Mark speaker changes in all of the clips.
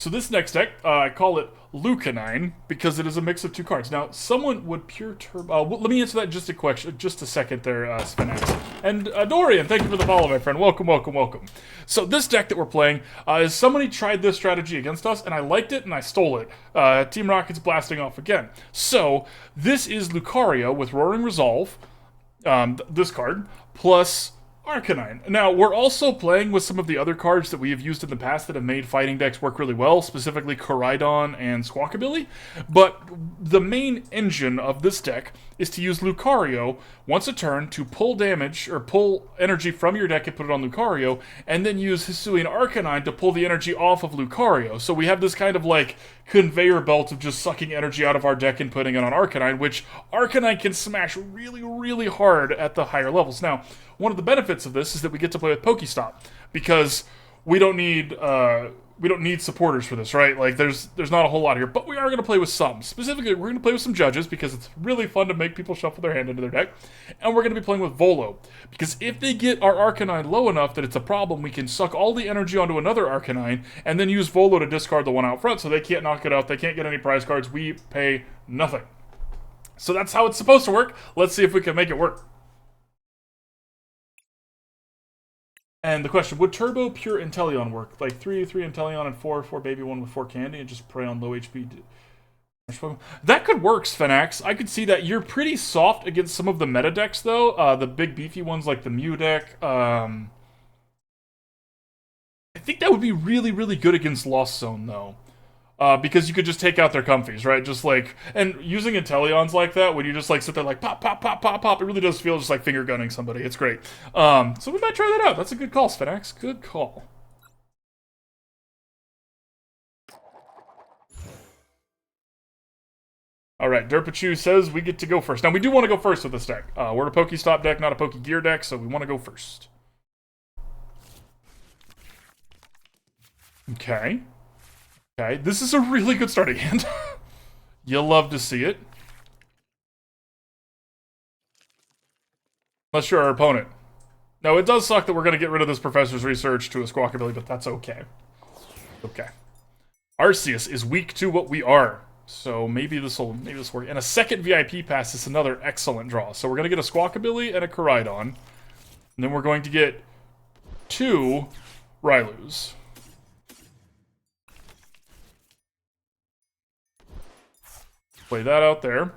Speaker 1: So this next deck, I call it Lucanine because it is a mix of two cards. Now, someone would pure turbo. Let me answer that just a second there, Spinax. And Dorian, thank you for the follow, my friend. Welcome, welcome, welcome. So this deck that we're playing is somebody tried this strategy against us, and I liked it, and I stole it. Team Rocket's blasting off again. So this is Lucario with Roaring Resolve, this card, plus Arcanine. Now, we're also playing with some of the other cards that we have used in the past that have made fighting decks work really well, specifically Koraidon and Squawkabilly, but the main engine of this deck is to use Lucario once a turn to pull damage, or pull energy from your deck and put it on Lucario, and then use Hisuian Arcanine to pull the energy off of Lucario. So we have this kind of like conveyor belt of just sucking energy out of our deck and putting it on Arcanine, which Arcanine can smash really, really hard at the higher levels. Now, one of the benefits of this is that we get to play with PokéStop, because we don't need supporters for this, right? Like, there's not a whole lot here, but we are going to play with some. Specifically, we're going to play with some judges, because it's really fun to make people shuffle their hand into their deck, and we're going to be playing with Volo, because if they get our Arcanine low enough that it's a problem, we can suck all the energy onto another Arcanine, and then use Volo to discard the one out front, so they can't knock it out, they can't get any prize cards, we pay nothing. So that's how it's supposed to work. Let's see if we can make it work. And the question, would Turbo Pure Inteleon work? Like 3 Inteleon and 4 Baby 1 with 4 Candy and just prey on low HP? That could work, Sphenax. I could see that. You're pretty soft against some of the meta decks, though. The big beefy ones like the Mew deck. I think that would be really, really good against Lost Zone, though. Because you could just take out their comfies, right? Just like, and using Inteleons like that, when you just like sit there like pop, pop, pop, pop, pop, it really does feel just like finger gunning somebody. It's great. So we might try that out. That's a good call, Sphenax. Good call. Alright, Derpachu says we get to go first. Now, we do want to go first with this deck. We're a PokéStop deck, not a Pokégear deck, so we want to go first. Okay. Okay, this is a really good starting hand. You'll love to see it. Unless you're our opponent. No, it does suck that we're going to get rid of this Professor's Research to a Squawkabilly, but that's okay. Okay. Arceus is weak to what we are. So maybe this will work. And a second VIP pass is another excellent draw. So we're going to get a Squawkabilly and a Koraidon. And then we're going to get 2 Riolus. Play that out there.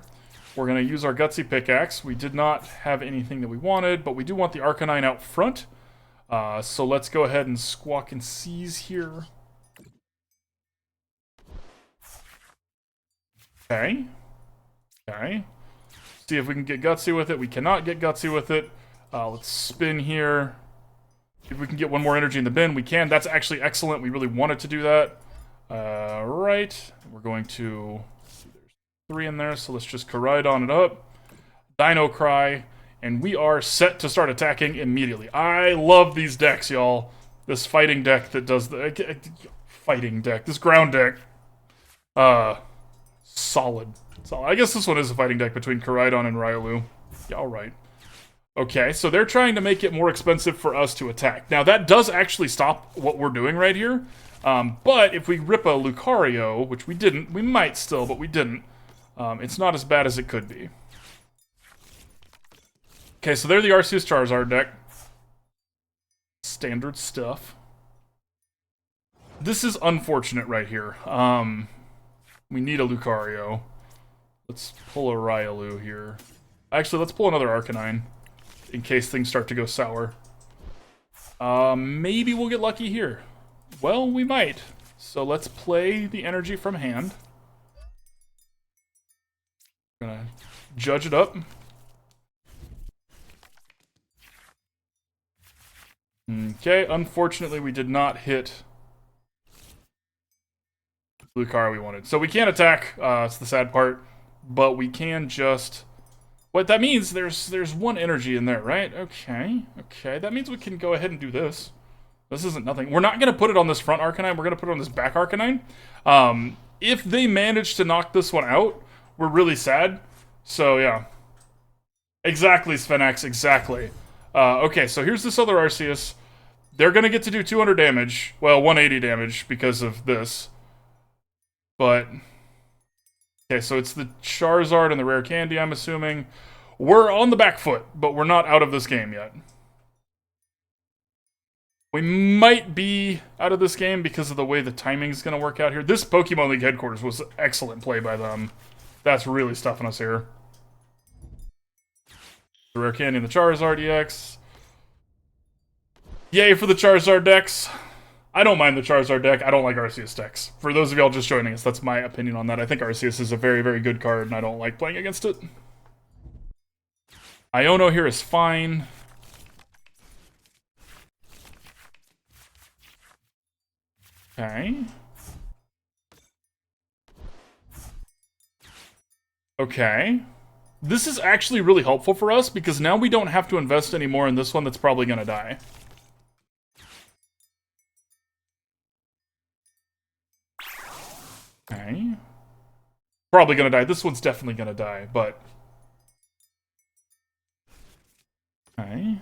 Speaker 1: We're going to use our Gutsy Pickaxe. We did not have anything that we wanted, but we do want the Arcanine out front. So let's go ahead and Squawk and Seize here. Okay. Okay. See if we can get Gutsy with it. We cannot get Gutsy with it. Let's spin here. If we can get one more energy in the bin, we can. That's actually excellent. We really wanted to do that. Right. We're going to... 3 in there, so let's just Koraidon it up. Dino Cry, and we are set to start attacking immediately. I love these decks, y'all. This fighting deck that does the... fighting deck. This ground deck. Solid. I guess this one is a fighting deck between Koraidon and Riolu. Yeah, alright. Okay, so they're trying to make it more expensive for us to attack. Now, that does actually stop what we're doing right here. But if we rip a Lucario, which we didn't, we might still, but we didn't. It's not as bad as it could be. Okay, so they're the Arceus Charizard deck. Standard stuff. This is unfortunate right here. We need a Lucario. Let's pull a Riolu here. Actually, let's pull another Arcanine, in case things start to go sour. Maybe we'll get lucky here. Well, we might. So let's play the energy from hand. Gonna judge it up. Okay, unfortunately we did not hit the Lucario we wanted. So we can't attack, it's the sad part, but we can just... What that means, there's 1 energy in there, right? Okay, okay, that means we can go ahead and do this. This isn't nothing. We're not going to put it on this front Arcanine, we're going to put it on this back Arcanine. If they manage to knock this one out, we're really sad. So, yeah. Exactly, Sphenax, exactly. Okay, so here's this other Arceus. They're going to get to do 200 damage. Well, 180 damage because of this. But okay, so it's the Charizard and the rare candy, I'm assuming. We're on the back foot, but we're not out of this game yet. We might be out of this game because of the way the timing is going to work out here. This Pokemon League headquarters was excellent play by them. That's really stuffing us here. The rare candy and the Charizard EX. Yay for the Charizard decks. I don't mind the Charizard deck. I don't like Arceus decks. For those of y'all just joining us, that's my opinion on that. I think Arceus is a very, very good card, and I don't like playing against it. Iono here is fine. Okay. Okay. This is actually really helpful for us, because now we don't have to invest any more in this one that's probably going to die. Okay. Probably going to die. This one's definitely going to die, but... Okay.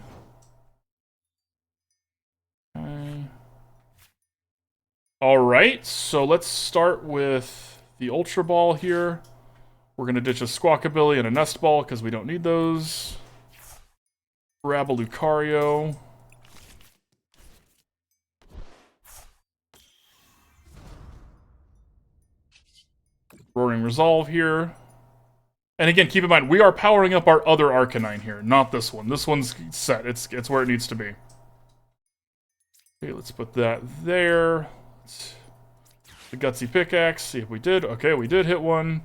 Speaker 1: Okay. Alright, so let's start with the Ultra Ball here. We're going to ditch a Squawkabilly and a Nest Ball, because we don't need those. Grab a Lucario. Roaring Resolve here. And again, keep in mind, we are powering up our other Arcanine here, not this one. This one's set. It's where it needs to be. Okay, let's put that there. The Gutsy Pickaxe, see if we did. Okay, we did hit one.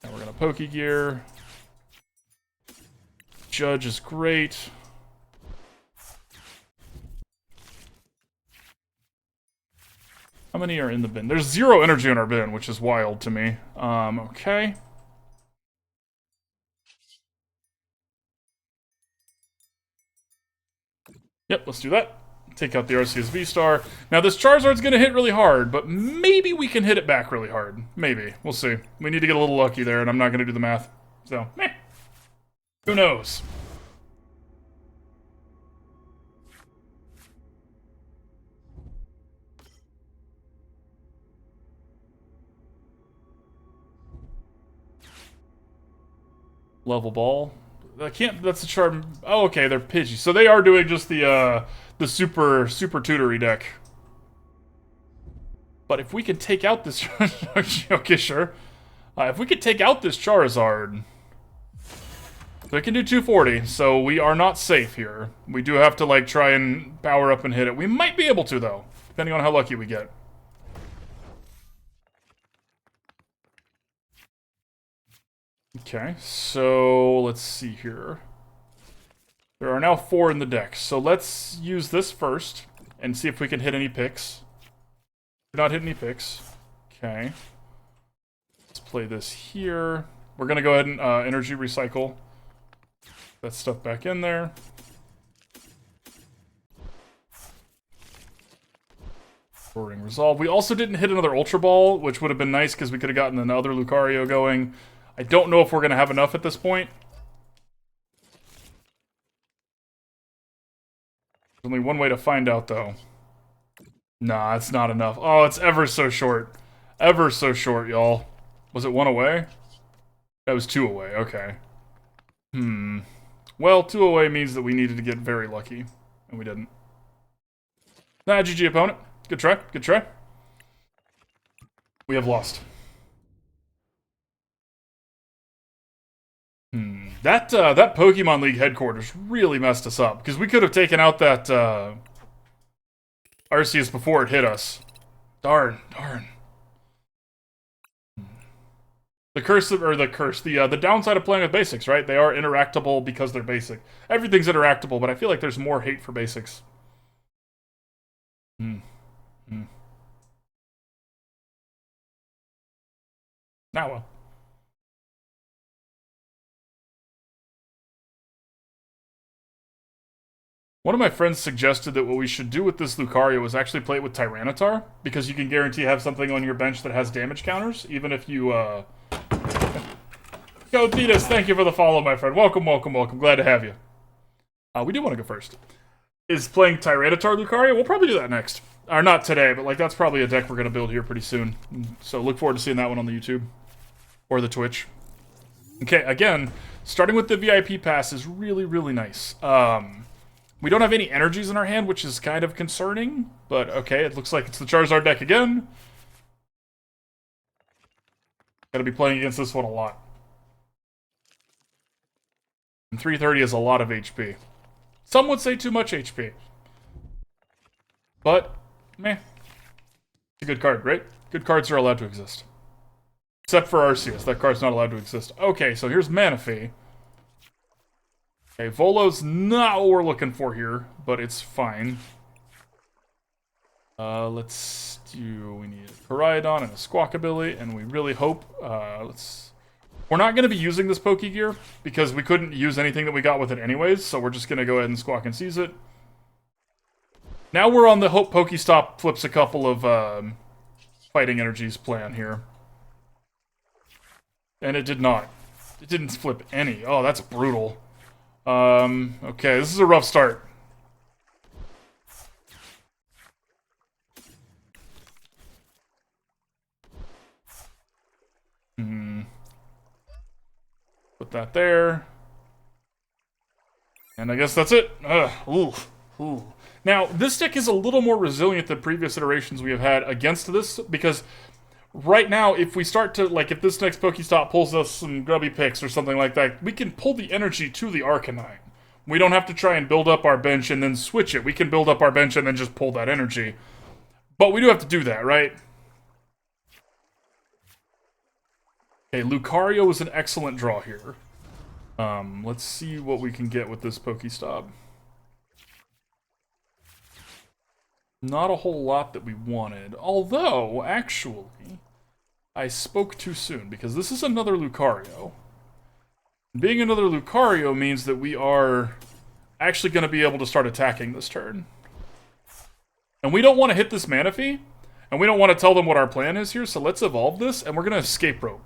Speaker 1: Now we're gonna Pokégear. Judge is great. How many are in the bin? There's 0 energy in our bin, which is wild to me. Okay. Yep, let's do that. Take out the Arceus V-Star. Now, this Charizard's going to hit really hard, but maybe we can hit it back really hard. Maybe. We'll see. We need to get a little lucky there, and I'm not going to do the math. So, meh. Who knows? Level Ball. I can't. That's a charm. Oh, okay. They're Pidgey, so they are doing just the super tutory deck. But if we can take out this, okay, sure. If we could take out this Charizard, so it can do 240. So we are not safe here. We do have to like try and power up and hit it. We might be able to though, depending on how lucky we get. Okay, so let's see here. There are now 4 in the deck, so let's use this first and see if we can hit any picks. Did not hit any picks. Okay. Let's play this here. We're gonna go ahead and Energy Recycle that stuff back in there. Roaring Resolve. We also didn't hit another Ultra Ball, which would have been nice because we could have gotten another Lucario going. I don't know if we're going to have enough at this point. There's only one way to find out, though. Nah, it's not enough. Oh, it's ever so short. Ever so short, y'all. Was it 1 away? That was 2 away, okay. Well, 2 away means that we needed to get very lucky, and we didn't. Nah, GG opponent. Good try, good try. We have lost. That Pokemon League headquarters really messed us up, because we could have taken out that Arceus before it hit us. Darn. The downside of playing with basics, right? They are interactable because they're basic. Everything's interactable, but I feel like there's more hate for basics. Now well. One of my friends suggested that what we should do with this Lucario was actually play it with Tyranitar, because you can guarantee have something on your bench that has damage counters, even if you, Go, Titus, thank you for the follow, my friend. Welcome. Glad to have you. We do want to go first. Is playing Tyranitar Lucario? We'll probably do that next. Or not today, but like that's probably a deck we're going to build here pretty soon. So look forward to seeing that one on the YouTube. Or the Twitch. Okay, again, starting with the VIP pass is really, really nice. We don't have any energies in our hand, which is kind of concerning. But okay, it looks like it's the Charizard deck again. Gotta be playing against this one a lot. And 330 is a lot of HP. Some would say too much HP. But, meh. It's a good card, right? Good cards are allowed to exist. Except for Arceus. That card's not allowed to exist. Okay, so here's Manaphy. Okay, Volo's not what we're looking for here, but it's fine. Let's do... We need a Koraidon and a Squawkabilly, and we really hope... We're not going to be using this Pokégear, because we couldn't use anything that we got with it anyways, so we're just going to go ahead and Squawk and Seize it. Now we're on the hope PokéStop flips a couple of fighting energies plan here. And it did not. It didn't flip any. Oh, that's brutal. Okay, this is a rough start. Put that there. And I guess that's it. Ooh. Now, this deck is a little more resilient than previous iterations we have had against this, because right now, if we start to, like, if this next PokéStop pulls us some grubby picks or something like that, we can pull the energy to the Arcanine. We don't have to try and build up our bench and then switch it. We can build up our bench and then just pull that energy. But we do have to do that, right? Okay, Lucario is an excellent draw here. Let's see what we can get with this PokéStop. Not a whole lot that we wanted. Although, actually, I spoke too soon, because this is another Lucario. Being another Lucario means that we are actually going to be able to start attacking this turn. And we don't want to hit this Manaphy, and we don't want to tell them what our plan is here, so let's evolve this, and we're going to Escape Rope.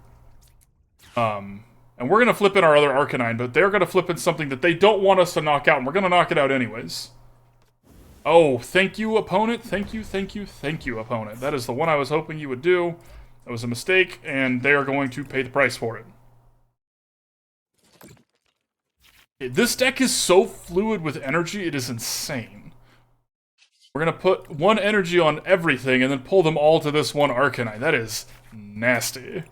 Speaker 1: And we're going to flip in our other Arcanine, but they're going to flip in something that they don't want us to knock out, and we're going to knock it out anyways. Oh, thank you, opponent. Thank you, opponent. That is the one I was hoping you would do. That was a mistake, and they are going to pay the price for it. This deck is so fluid with energy, it is insane. We're going to put one energy on everything and then pull them all to this one Arcanine. That is nasty.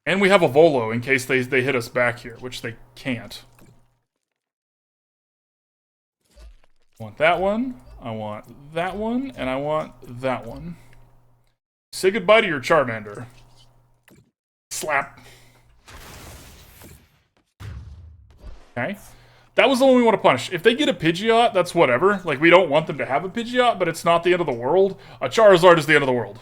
Speaker 1: And we have a Volo in case they hit us back here, which they can't. I want that one, I want that one, and I want that one. Say goodbye to your Charmander. Slap. Okay. That was the one we want to punish. If they get a Pidgeot, that's whatever. Like, we don't want them to have a Pidgeot, but it's not the end of the world. A Charizard is the end of the world.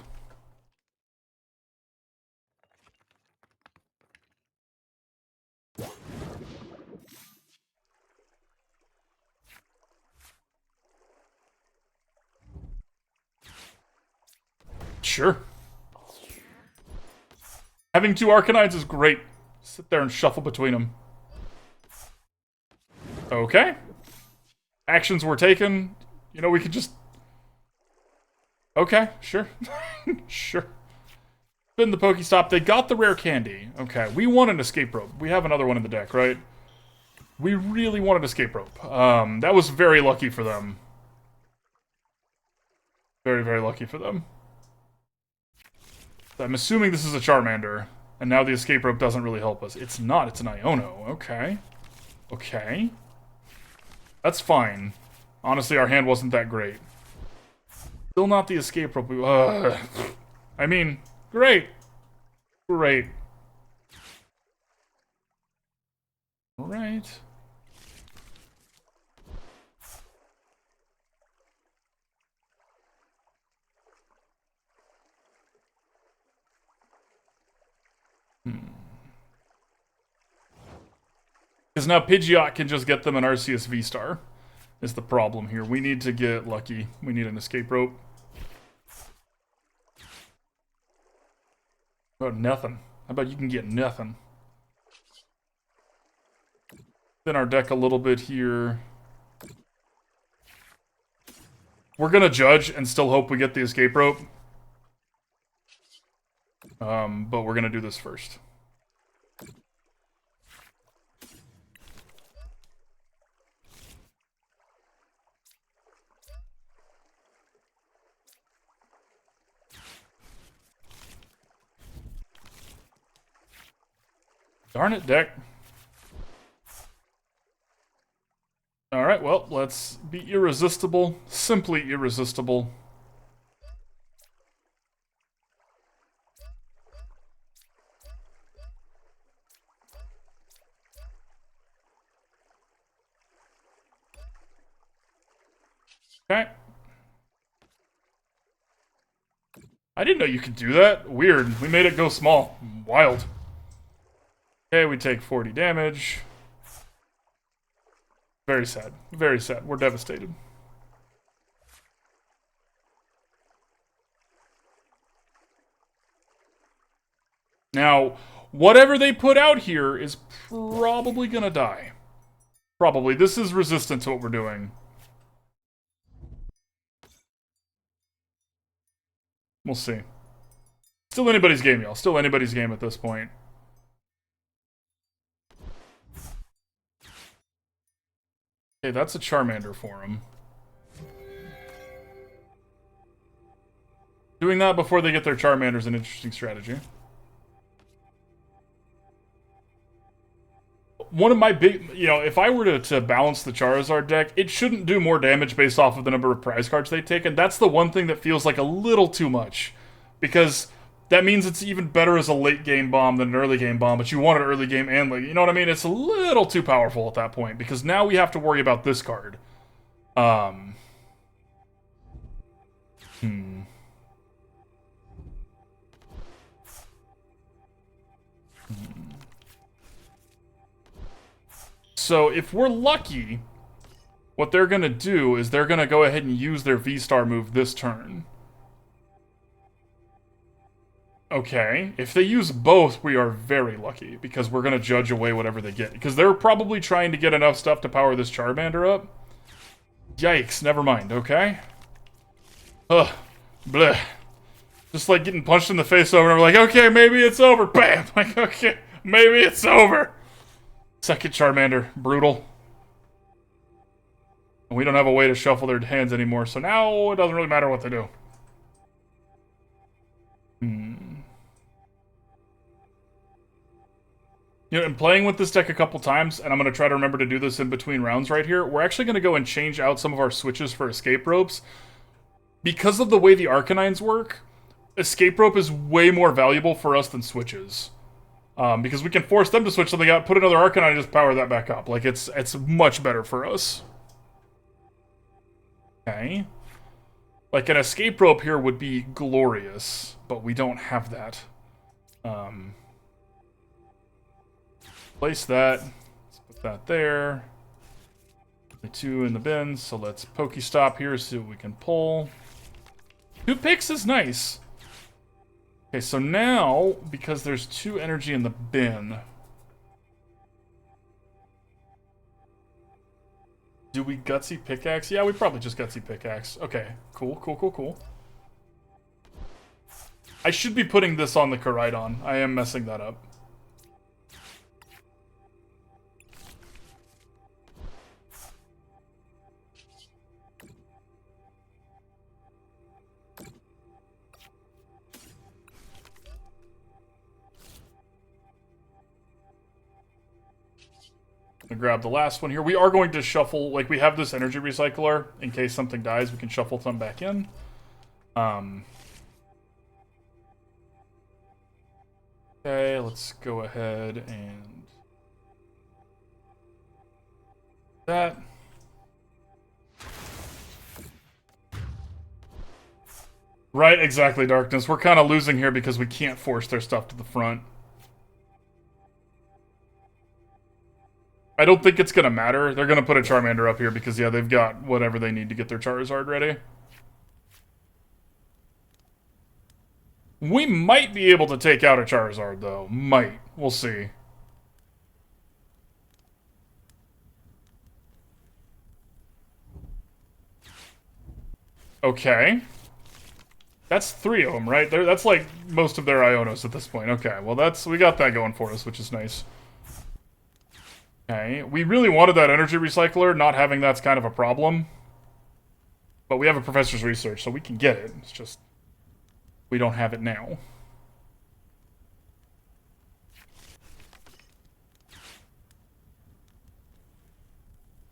Speaker 1: Sure. Having two Arcanines is great. Sit there and shuffle between them. Okay. Actions were taken. You know, we could just... Okay, sure. Sure. Spin the PokéStop. They got the rare candy. Okay, we want an Escape Rope. We have another one in the deck, right? We really want an Escape Rope. That was very lucky for them. Very, very lucky for them. I'm assuming this is a Charmander, and now the Escape Rope doesn't really help us. It's not, it's an Iono. Okay. Okay. That's fine. Honestly, our hand wasn't that great. Still not the Escape Rope. I mean, great. Great. Alright. Because now Pidgeot can just get them an Arceus V-Star, is the problem here. We need to get lucky. We need an Escape Rope. How about nothing? How about you can get nothing? Thin our deck a little bit here. We're gonna judge and still hope we get the escape rope. But we're gonna do this first. Darn it, deck. Alright, well, let's be irresistible. Simply irresistible. Okay. I didn't know you could do that. Weird. We made it go small. Wild. Okay, we take 40 damage. Very sad. Very sad. We're devastated. Now, whatever they put out here is probably gonna die. Probably. This is resistant to what we're doing. We'll see. Still anybody's game, y'all. Still anybody's game at this point. Okay, that's a Charmander for him. Doing that before they get their Charmander is an interesting strategy. One of my big, if I were to balance the Charizard deck, it shouldn't do more damage based off of the number of prize cards they take, and that's the one thing that feels like a little too much. Because that means it's even better as a late game bomb than an early game bomb, but you want an early game and late. You know what I mean? It's a little too powerful at that point, because now we have to worry about this card. So if we're lucky, what they're going to do is they're going to go ahead and use their V-Star move this turn. Okay, if they use both, we are very lucky, because we're going to judge away whatever they get. Because they're probably trying to get enough stuff to power this Charmander up. Yikes, never mind, okay? Ugh, bleh. Just like getting punched in the face over and over, like, okay, maybe it's over. Bam! Like, okay, maybe it's over. Second Charmander, brutal. And we don't have a way to shuffle their hands anymore, so now it doesn't really matter what they do. And playing with this deck a couple times, and I'm going to try to remember to do this in between rounds right here, we're actually going to go and change out some of our switches for escape ropes. Because of the way the Arcanines work, escape rope is way more valuable for us than switches. Because we can force them to switch something out, put another Arcanine, and just power that back up. Like, it's much better for us. Okay. Like, an escape rope here would be glorious, but we don't have that. Place that. Let's put that there. The 2 in the bin, so let's PokéStop here, see what we can pull. 2 picks is nice. Okay, so now, because there's 2 energy in the bin, do we Gutsy Pickaxe? Yeah, we probably just Gutsy Pickaxe. Okay, cool, cool, cool, cool. I should be putting this on the Koraidon. I am messing that up. I'm gonna grab the last one here. We are going to shuffle, like, we have this Energy Recycler. In case something dies, we can shuffle some back in. Okay, let's go ahead and... that. Right, exactly, Darkness. We're kind of losing here because we can't force their stuff to the front. I don't think it's going to matter. They're going to put a Charmander up here because, yeah, they've got whatever they need to get their Charizard ready. We might be able to take out a Charizard, though. Might. We'll see. Okay. That's 3 of them, right? That's like most of their Ionos at this point. Okay, well we got that going for us, which is nice. Okay, we really wanted that Energy Recycler. Not having that's kind of a problem. But we have a Professor's Research, so we can get it. It's just we don't have it now.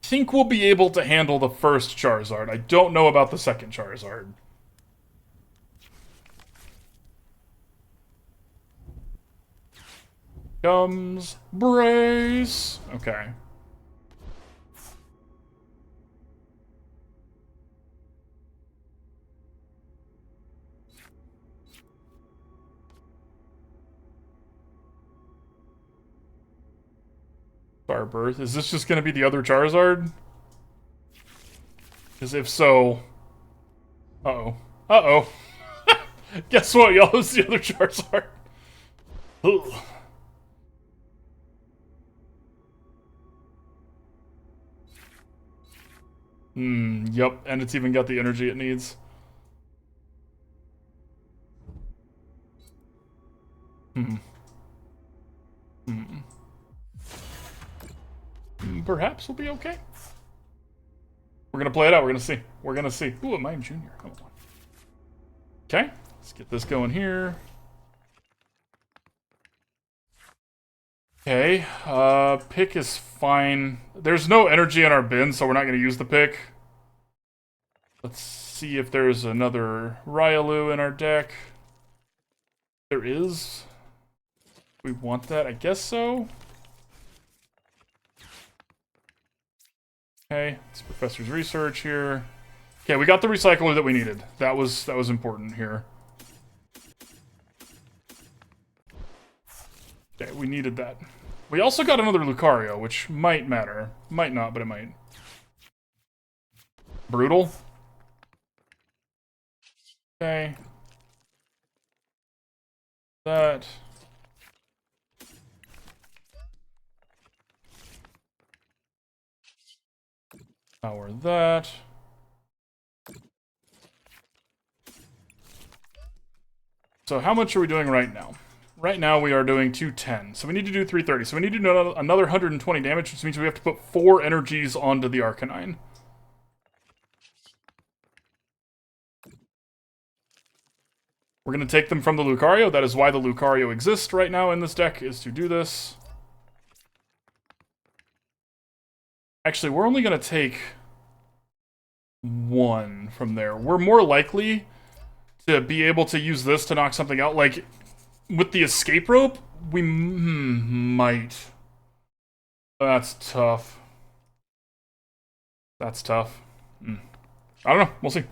Speaker 1: I think we'll be able to handle the first Charizard. I don't know about the second Charizard. Comes Brace. Okay. Starbirth. Is this just going to be the other Charizard? Because if so... Uh-oh. Uh-oh. Guess what, y'all? It's the other Charizard. Ugh. Yep. And it's even got the energy it needs. Perhaps we'll be okay. We're gonna play it out. We're gonna see. We're gonna see. Ooh, a Mime Junior. Come on. Okay. Let's get this going here. Okay. Pick is fine. There's no energy in our bin, so we're not gonna use the pick. Let's see if there's another Riolu in our deck. There is. We want that? I guess so. Okay, it's Professor's Research here. Okay, we got the recycler that we needed. That was important here. Okay, we needed that. We also got another Lucario, which might matter. Might not, but it might. Brutal. Okay. That. Power that. So how much are we doing right now? Right now we are doing 210. So we need to do 330. So we need to do another 120 damage, which means we have to put 4 energies onto the Arcanine. We're going to take them from the Lucario. That is why the Lucario exists right now in this deck, is to do this. Actually, we're only going to take 1 from there. We're more likely to be able to use this to knock something out. Like, with the escape rope, we might. That's tough. That's tough. I don't know. We'll see.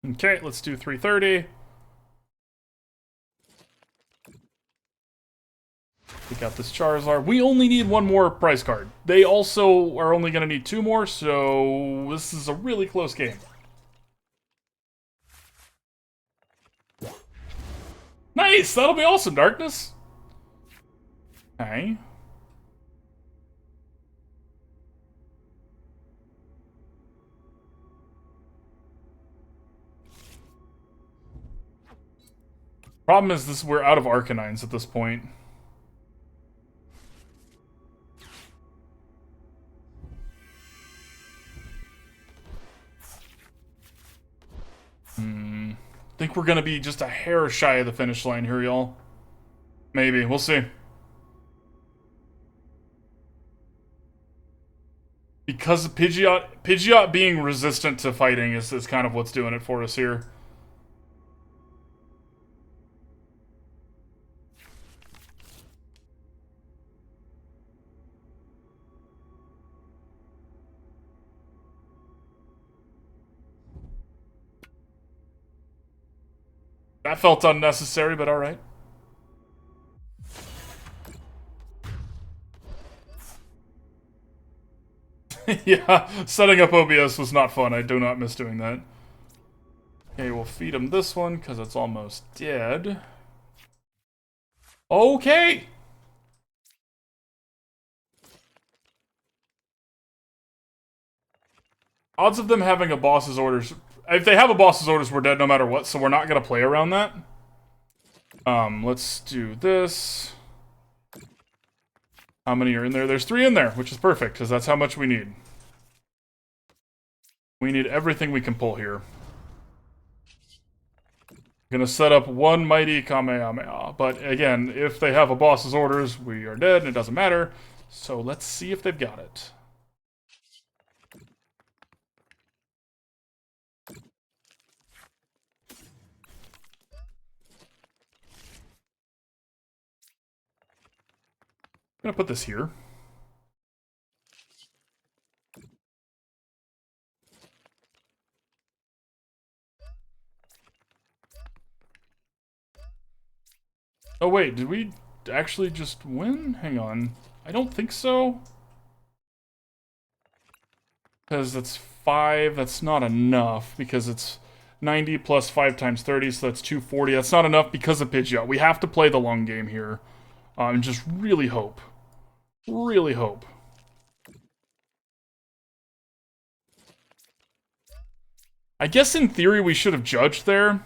Speaker 1: Okay, let's do 330. Take out this Charizard. We only need 1 more prize card. They also are only going to need 2 more, so this is a really close game. Nice! That'll be awesome, Darkness! Okay. Problem is, we're out of Arcanines at this point. I think we're gonna be just a hair shy of the finish line here, y'all. Maybe. We'll see. Because Pidgeot being resistant to fighting is kind of what's doing it for us here. That felt unnecessary, but alright. Yeah, setting up OBS was not fun. I do not miss doing that. Okay, we'll feed him this one, because it's almost dead. Okay! Odds of them having a boss's orders If they have a boss's orders, we're dead no matter what, so we're not gonna play around that. Let's do this. How many are in there? There's 3 in there, which is perfect, because that's how much we need. We need everything we can pull here. Gonna set up 1 mighty Kamehameha, but again, if they have a boss's orders, we are dead and it doesn't matter. So let's see if they've got it. I'm gonna put this here. Oh wait, did we actually just win? Hang on. I don't think so. Because that's 5, that's not enough, because it's 90 plus 5 times 30, so that's 240. That's not enough because of PGO. We have to play the long game here. And just really hope. Really hope. I guess in theory we should have judged there.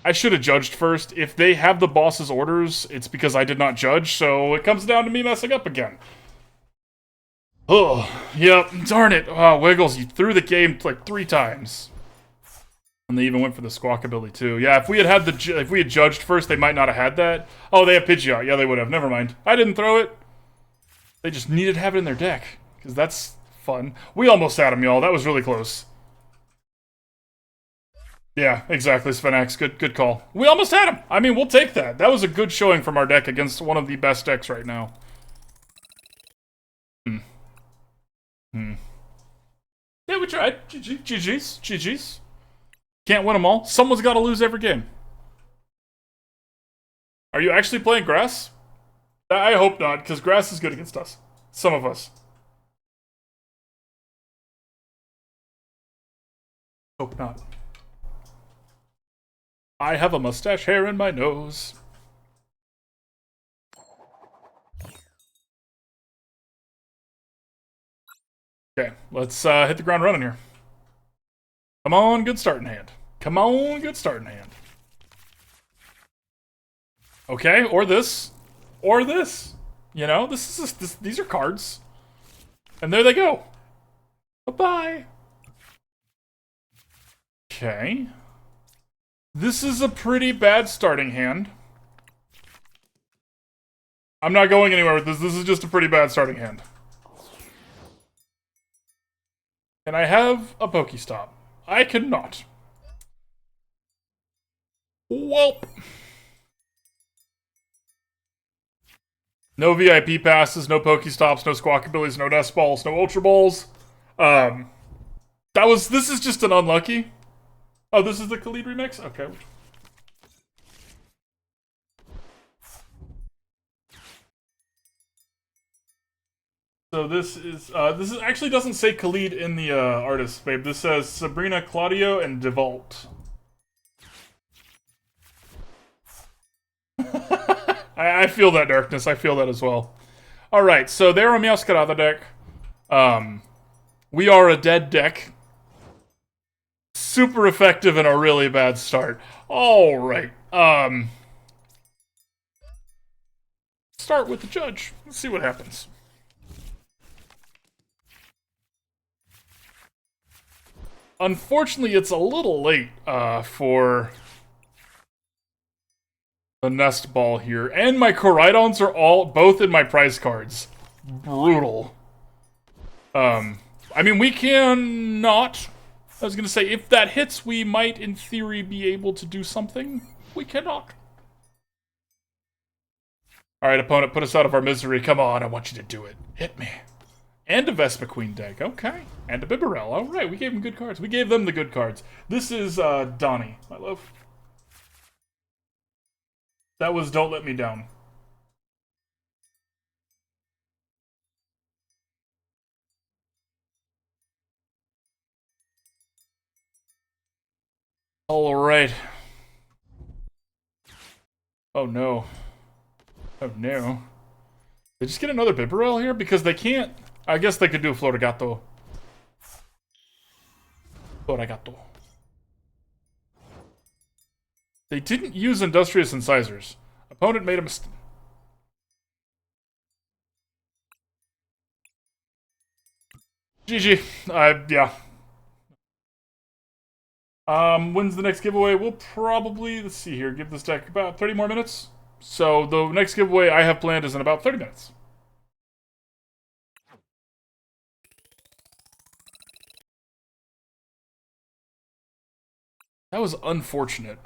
Speaker 1: I should have judged first. If they have the boss's orders, it's because I did not judge, so it comes down to me messing up again. Oh, yep, darn it. Oh, Wiggles, you threw the game like 3 times. And they even went for the Squawkabilly too. Yeah, if we had judged first, they might not have had that. Oh, they have Pidgeot. Yeah, they would have. Never mind. I didn't throw it. They just needed to have it in their deck, because that's fun. We almost had him, y'all. That was really close. Yeah, exactly, Sphenax. Good call. We almost had him. I mean, we'll take that. That was a good showing from our deck against one of the best decks right now. Yeah, we tried. GG's. Can't win them all. Someone's got to lose every game. Are you actually playing grass? I hope not, because grass is good against us. Some of us. Hope not. I have a mustache hair in my nose. Okay, let's hit the ground running here. Come on, good starting hand. Come on, good starting hand. Okay, or this. Or this. You know, these are cards. And there they go. Bye-bye. Okay. This is a pretty bad starting hand. I'm not going anywhere with this. This is just a pretty bad starting hand. Can I have a PokéStop? I cannot. Welp. No VIP passes, no PokéStops, no Squawkabillies, no Nest Balls, no Ultra Balls. This is just an unlucky. Oh, this is the Khalid remix? Okay. So this is actually doesn't say Khalid in the artist, babe. This says Sabrina, Claudio, and Devault. I feel that darkness. I feel that as well. All right, so they're a Meowscarada deck. We are a dead deck. Super effective and a really bad start. All right. Start with the judge. Let's see what happens. Unfortunately, it's a little late for the Nest Ball here. And my Koraidons are both in my prize cards. Brutal. I mean, we cannot... I was going to say, if that hits, we might, in theory, be able to do something. We cannot. Alright, opponent, put us out of our misery. Come on, I want you to do it. Hit me. And a Vespiquen deck. Okay. And a Bibarel. Alright, we gave them good cards. We gave them the good cards. This is, Donnie, my love. That was Don't Let Me Down. Alright. Oh no. Oh no. They just get another Bibarel here? Because they can't... I guess they could do a Florigato. Florigato. They didn't use Industrious Incisors. Opponent made a mistake. GG. Yeah. When's the next giveaway? We'll probably, let's see here, give this deck about 30 more minutes. So the next giveaway I have planned is in about 30 minutes. That was unfortunate.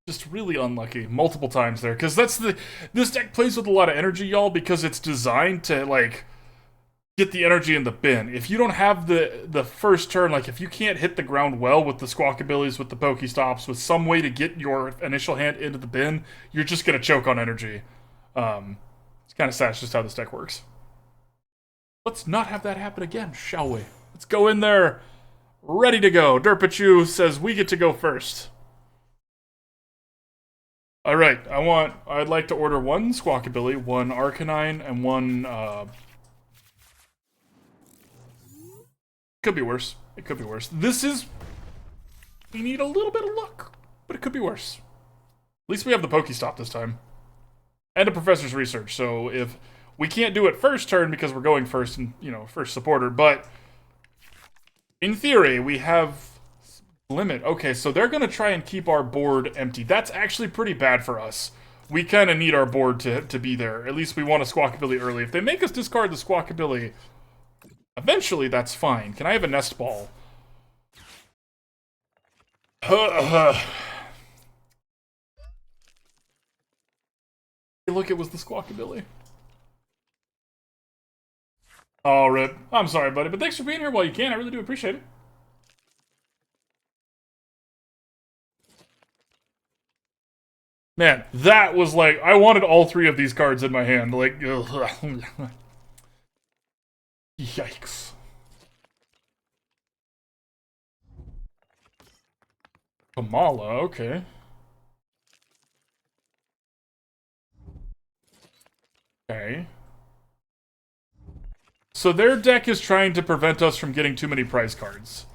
Speaker 1: Just really unlucky multiple times there. Because this deck plays with a lot of energy, y'all, because it's designed to, like, get the energy in the bin. If you don't have the first turn, like, if you can't hit the ground well with the Squawkabillies, with the PokéStops, with some way to get your initial hand into the bin, you're just going to choke on energy. It's kind of sad. It's just how this deck works. Let's not have that happen again, shall we? Let's go in there. Ready to go. Derpachu says we get to go first. Alright, I'd like to order one Squawkabilly, one Arcanine, and one, could be worse. It could be worse. We need a little bit of luck, but it could be worse. At least we have the PokéStop this time. And a Professor's Research, so if we can't do it first turn because we're going first and, first supporter, but in theory, we have limit. Okay, so they're going to try and keep our board empty. That's actually pretty bad for us. We kind of need our board to be there. At least we want a Squawkabilly early. If they make us discard the Squawkabilly, eventually that's fine. Can I have a Nest Ball? Look, it was the Squawkabilly. Oh, rip. I'm sorry, buddy, but thanks for being here while you can. I really do appreciate it. Man, that was like, I wanted all three of these cards in my hand. Like, ugh. Yikes. Kamala, okay. Okay. So their deck is trying to prevent us from getting too many prize cards.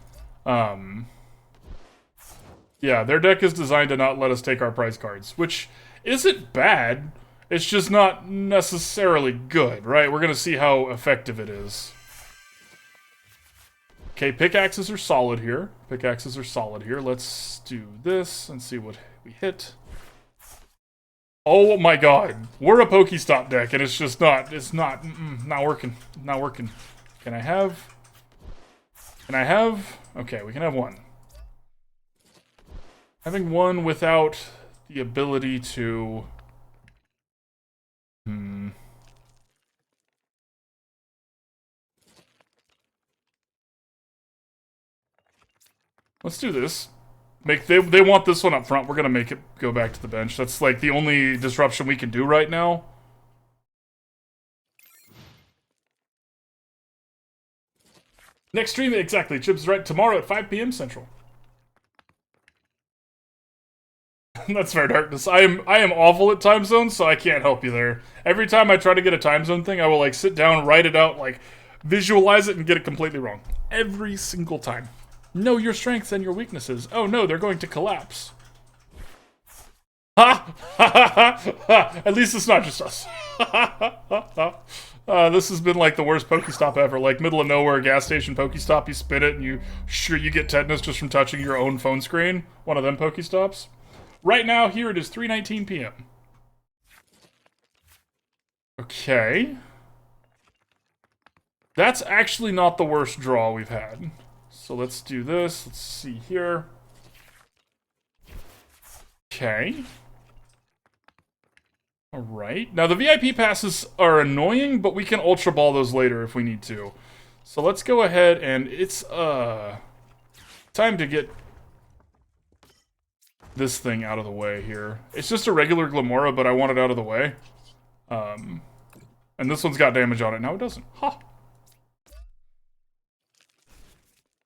Speaker 1: Yeah, their deck is designed to not let us take our prize cards, which isn't bad. It's just not necessarily good, right? We're going to see how effective it is. Okay, pickaxes are solid here. Pickaxes are solid here. Let's do this and see what we hit. Oh my god. We're a PokéStop deck, and it's just not, not working. Not working. Can I have? Okay, we can have one. Having one without the ability to... Let's do this. They want this one up front. We're gonna make it go back to the bench. That's like the only disruption we can do right now. Next stream, exactly. Chip's right. Tomorrow at 5 p.m. Central. That's fair, Darkness. I am awful at time zones, so I can't help you there. Every time I try to get a time zone thing, I will like sit down, write it out, like visualize it, and get it completely wrong. Every single time. Know your strengths and your weaknesses. Oh no, they're going to collapse. Ha! Ha ha ha! At least it's not just us. This has been like the worst PokéStop ever. Like middle of nowhere gas station PokéStop. You spin it and you get tetanus just from touching your own phone screen. One of them PokéStops. Right now, here it is 3:19 p.m. Okay. That's actually not the worst draw we've had. So let's do this. Let's see here. Okay. Alright. Now, the VIP passes are annoying, but we can Ultra Ball those later if we need to. So let's go ahead and it's, time to get this thing out of the way here. It's just a regular Glamora, but I want it out of the way. And this one's got damage on it. Now it doesn't. Ha!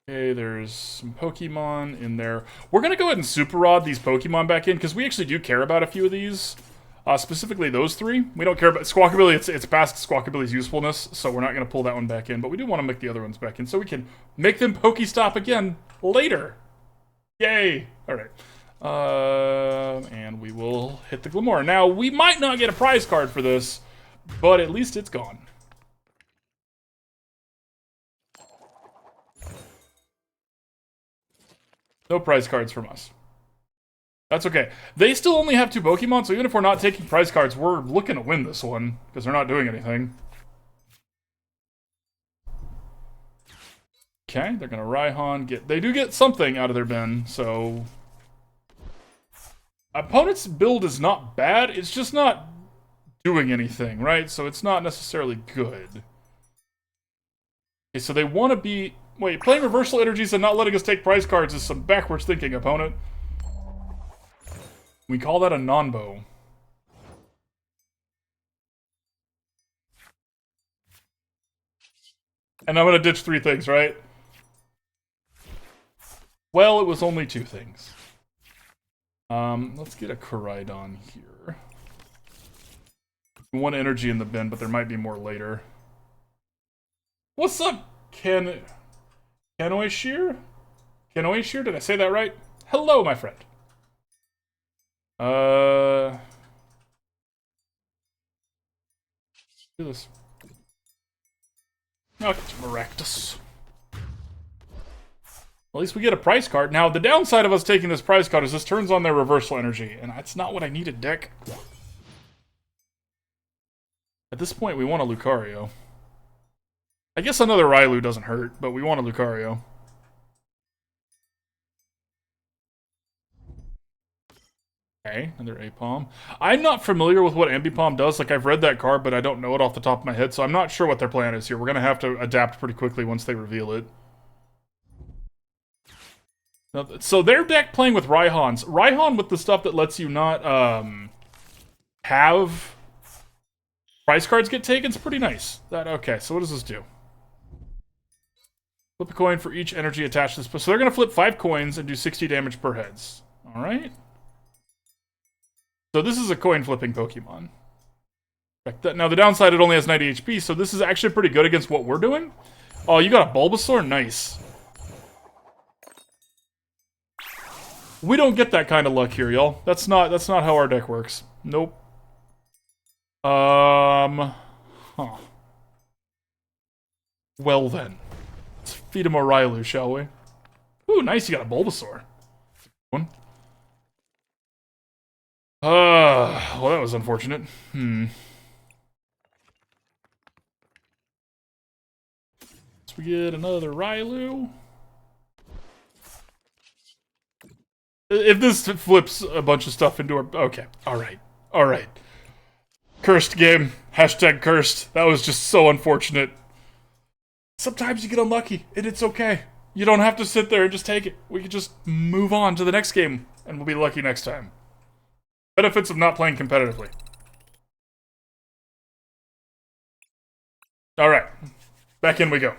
Speaker 1: Okay, there's some Pokemon in there. We're going to go ahead and Super Rod these Pokemon back in, because we actually do care about a few of these. Specifically those three. We don't care about Squawkabilly. It's past Squawkabilly's usefulness, so we're not going to pull that one back in. But we do want to make the other ones back in, so we can make them PokéStop again later. Yay! Alright. And we will hit the Glimmer. Now, we might not get a prize card for this, but at least it's gone. No prize cards from us. That's okay. They still only have 2 Pokemon, so even if we're not taking prize cards, we're looking to win this one, because they're not doing anything. Okay, they're gonna Raihan get... They do get something out of their bin, so... Opponent's build is not bad, it's just not doing anything, right? So it's not necessarily good. Okay, so they want to be... Wait, playing reversal energies and not letting us take prize cards is some backwards thinking, opponent. We call that a non-bow. And I'm gonna ditch 3 things, right? Well, it was only 2 things. Let's get a Koraidon here. 1 energy in the bin, but there might be more later. What's up, Kanoe Shear? Kanoe Shear, did I say that right? Hello, my friend. Do this. I'll get you Maractus. At least we get a prize card. Now, the downside of us taking this prize card is this turns on their reversal energy, and that's not what I needed, deck. At this point, we want a Lucario. I guess another Riolu doesn't hurt, but we want a Lucario. Okay, another Apom. I'm not familiar with what Ambipom does. Like, I've read that card, but I don't know it off the top of my head, so I'm not sure what their plan is here. We're going to have to adapt pretty quickly once they reveal it. Now, so their deck playing with Raihans. Raihan with the stuff that lets you not have prize cards get taken is pretty nice. Okay, so what does this do? Flip a coin for each energy attached to this. So they're going to flip 5 coins and do 60 damage per heads. Alright. So this is a coin flipping Pokemon. Now the downside, it only has 90 HP, so this is actually pretty good against what we're doing. Oh, you got a Bulbasaur? Nice. We don't get that kind of luck here, y'all. That's not how our deck works. Nope. Huh. Well then. Let's feed him a Riolu, shall we? Ooh, nice, you got a Bulbasaur. One. Well, that was unfortunate. So we get another Riolu. If this flips a bunch of stuff into our... Okay, alright. Alright. Cursed game. Hashtag cursed. That was just so unfortunate. Sometimes you get unlucky, and it's okay. You don't have to sit there and just take it. We can just move on to the next game, and we'll be lucky next time. Benefits of not playing competitively. Alright. Back in we go.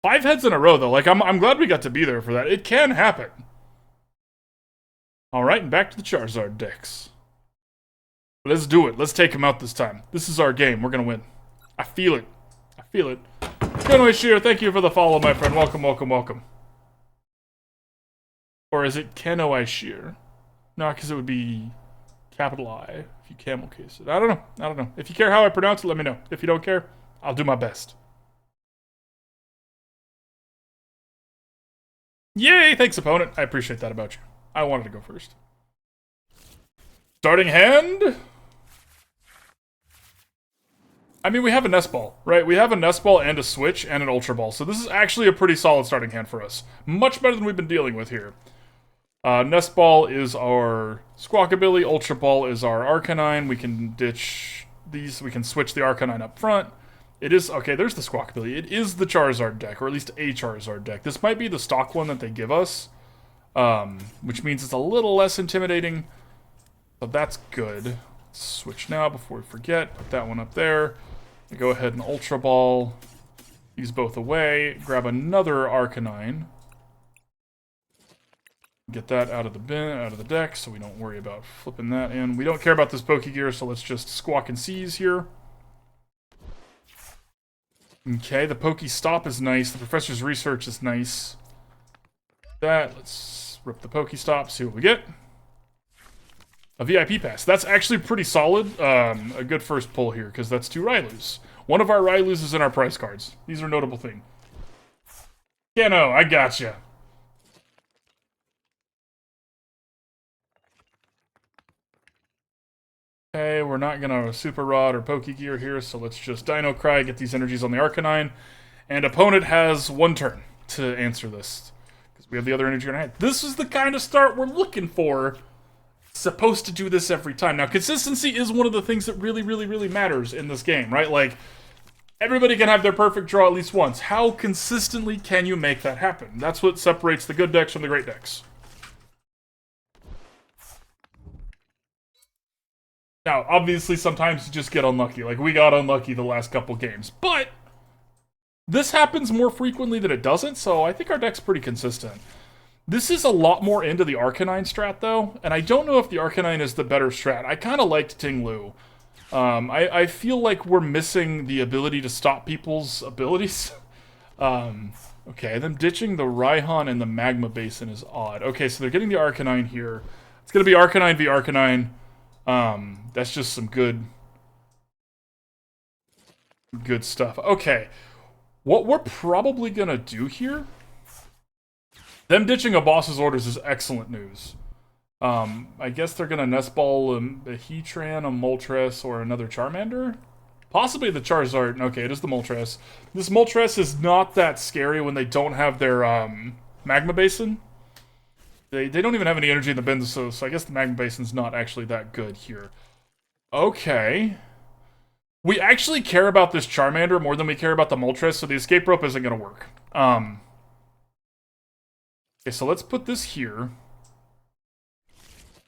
Speaker 1: Five heads in a row, though. Like, I'm glad we got to be there for that. It can happen. Alright, and back to the Charizard decks. Let's do it. Let's take him out this time. This is our game. We're gonna win. I feel it. I feel it. Kanoe Shear, thank you for the follow, my friend. Welcome, welcome, welcome. Or is it Kanoe Shear? No, because it would be capital I if you camel case it. I don't know. I don't know. If you care how I pronounce it, let me know. If you don't care, I'll do my best. Yay! Thanks, opponent. I appreciate that about you. I wanted to go first. Starting hand? I mean, we have a Nest Ball, right? We have a Nest Ball and a Switch and an Ultra Ball, so this is actually a pretty solid starting hand for us. Much better than we've been dealing with here. Nest Ball is our Squawkabilly, Ultra Ball is our Arcanine. We can ditch these, we can switch the Arcanine up front. It is, okay, there's the Squawkabilly. It is the Charizard deck, or at least a Charizard deck. This might be the stock one that they give us, which means it's a little less intimidating, so that's good. Let's switch now before we forget. Put that one up there. Go ahead and Ultra Ball these both away. Grab another Arcanine. Get that out of the bin, out of the deck, so we don't worry about flipping that in. We don't care about this Pokégear, so let's just squawk and seize here. Okay, the PokéStop is nice. The Professor's Research is nice. Let's rip the PokéStop, see what we get. A VIP Pass. That's actually pretty solid. A good first pull here, because that's 2 Riolus. One of our Riolus is in our prize cards. These are a notable thing. Kano, I gotcha. Okay, we're not gonna Super Rod or Pokégear here, so let's just Dino Cry, get these energies on the Arcanine. And opponent has 1 turn to answer this, because we have the other energy in our hand. This is the kind of start we're looking for. Supposed to do this every time. Now, consistency is one of the things that really, really, really matters in this game, right? Like, everybody can have their perfect draw at least once. How consistently can you make that happen? That's what separates the good decks from the great decks. Now, obviously, sometimes you just get unlucky. Like, we got unlucky the last couple games. But this happens more frequently than it doesn't, so I think our deck's pretty consistent. This is a lot more into the Arcanine strat, though, and I don't know if the Arcanine is the better strat. I kind of liked Ting Lu. I feel like we're missing the ability to stop people's abilities. Okay, them ditching the Raihan and the Magma Basin is odd. Okay, so they're getting the Arcanine here. It's going to be Arcanine v Arcanine. That's just some good stuff. Okay, what we're probably going to do here... Them ditching a boss's orders is excellent news. I guess they're gonna Nest Ball a Heatran, a Moltres, or another Charmander? Possibly the Charizard. Okay, it is the Moltres. This Moltres is not that scary when they don't have their Magma Basin. They don't even have any energy in the bin, so I guess the Magma Basin's not actually that good here. Okay. We actually care about this Charmander more than we care about the Moltres, so the Escape Rope isn't gonna work. Okay, so let's put this here.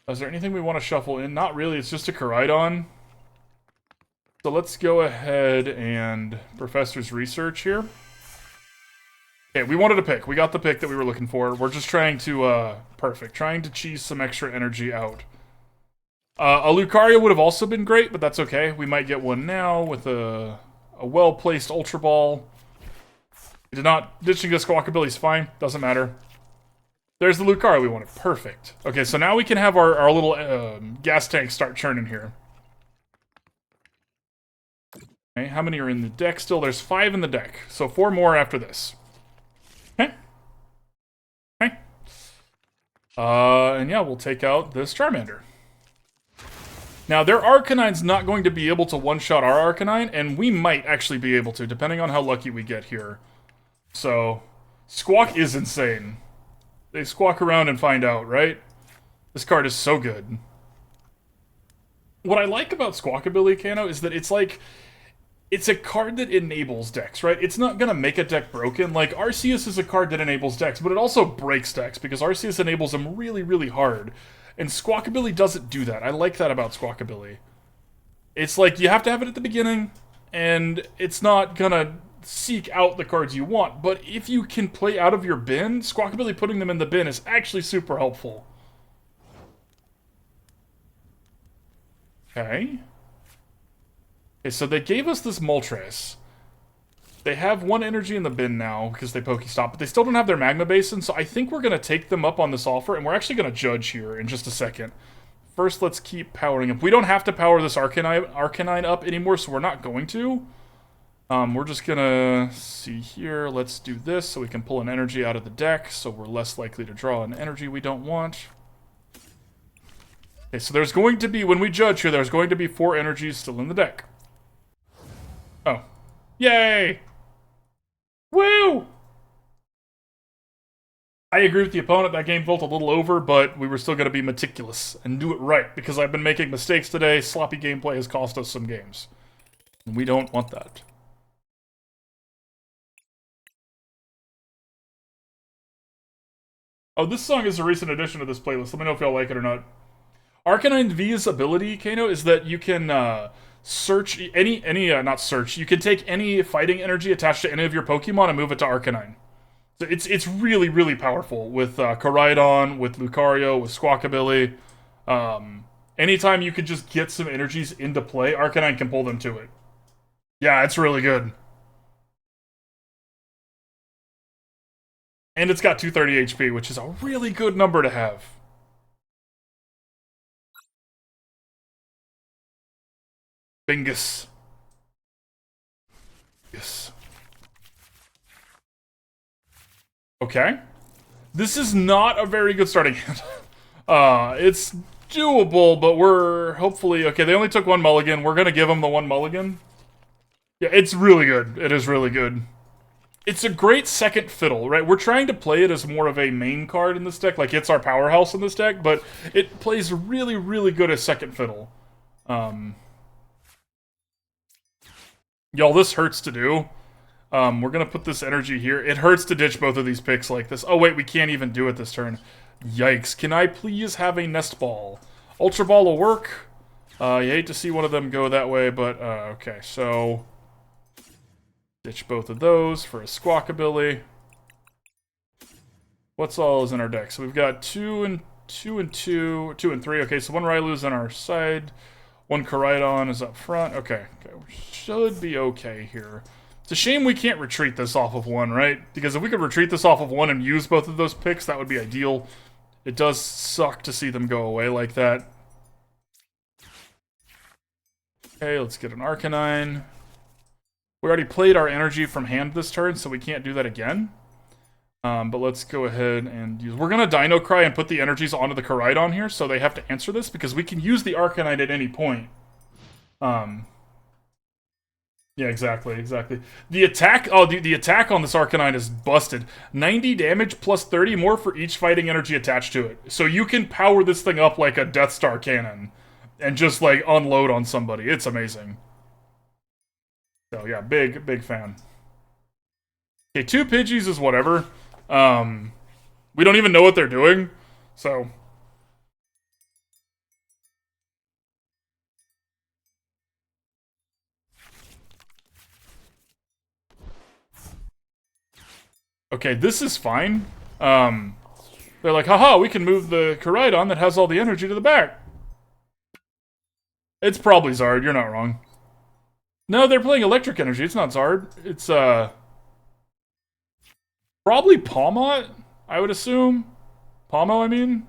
Speaker 1: Is there anything we want to shuffle in? Not really, it's just a Koraidon. So let's go ahead and Professor's Research here. Okay, we wanted a pick. We got the pick that we were looking for. We're just trying to, perfect. Trying to cheese some extra energy out. A Lucario would have also been great, but that's okay. We might get one now with a well-placed Ultra Ball. We did not. Ditching a Squawkabilly is fine. Doesn't matter. There's the Lucario we wanted. Perfect. Okay, so now we can have our little gas tank start churning here. Okay, how many are in the deck still? There's 5 in the deck, so 4 more after this. Okay. Okay. And yeah, we'll take out this Charmander. Now, their Arcanine's not going to be able to one-shot our Arcanine, and we might actually be able to, depending on how lucky we get here. So, Squawk is insane. They squawk around and find out, right? This card is so good. What I like about Squawkabilly, Kano, is that it's like... It's a card that enables decks, right? It's not gonna make a deck broken. Like, Arceus is a card that enables decks, but it also breaks decks, because Arceus enables them really, really hard. And Squawkabilly doesn't do that. I like that about Squawkabilly. It's like, you have to have it at the beginning, and it's not gonna seek out the cards you want, but if you can play out of your bin, Squawkabilly putting them in the bin is actually super helpful. Okay. Okay, so they gave us this Moltres. They have 1 energy in the bin now, because they PokéStop, but they still don't have their Magma Basin, so I think we're going to take them up on this offer, and we're actually going to judge here in just a second. First, let's keep powering up. We don't have to power this Arcanine up anymore, so we're not going to. We're just gonna see here. Let's do this so we can pull an energy out of the deck, so we're less likely to draw an energy we don't want. Okay, so there's going to be, when we judge here, there's going to be 4 energies still in the deck. Oh. Yay! Woo! I agree with the opponent. That game felt a little over, but we were still going to be meticulous and do it right, because I've been making mistakes today. Sloppy gameplay has cost us some games. And we don't want that. Oh, this song is a recent addition to this playlist. Let me know if y'all like it or not. Arcanine V's ability, Kano, is that you can search not search. You can take any fighting energy attached to any of your Pokemon and move it to Arcanine. So it's really, really powerful with Koraidon, with Lucario, with Squawkabilly. Anytime you could just get some energies into play, Arcanine can pull them to it. Yeah, it's really good. And it's got 230 HP, which is a really good number to have. Bingus. Yes. Okay. This is not a very good starting hand. It's doable, but we're hopefully... Okay, they only took one mulligan. We're going to give them the one mulligan. Yeah, it's really good. It is really good. It's a great second fiddle, right? We're trying to play it as more of a main card in this deck. Like, it's our powerhouse in this deck, but it plays really, really good as second fiddle. Y'all, this hurts to do. We're going to put this energy here. It hurts to ditch both of these picks like this. Oh, wait, we can't even do it this turn. Yikes. Can I please have a Nest Ball? Ultra Ball will work. You hate to see one of them go that way, but, okay, so... Ditch both of those for a Squawkabilly. What's all is in our deck? So we've got 2 and 2 and 2, 2 and 3. Okay, so one Railu's on our side. One Koraidon is up front. Okay, we should be okay here. It's a shame we can't retreat this off of one, right? Because if we could retreat this off of one and use both of those picks, that would be ideal. It does suck to see them go away like that. Okay, let's get an Arcanine. We already played our energy from hand this turn, so we can't do that again. But let's go ahead and use... We're going to Dino Cry and put the energies onto the Koraidon here, so they have to answer this, because we can use the Arcanine at any point. Yeah, exactly. The attack... Oh, the attack on this Arcanine is busted. 90 damage plus 30 more for each fighting energy attached to it. So you can power this thing up like a Death Star cannon and just, like, unload on somebody. It's amazing. So, yeah, big fan. Okay, 2 Pidgeys is whatever. We don't even know what they're doing, so... Okay, this is fine. They're like, haha, we can move the Koraidon that has all the energy to the back. It's probably Zard, you're not wrong. No, they're playing electric energy. It's not Zard. It's, probably Palmot, I would assume. Palmo, I mean.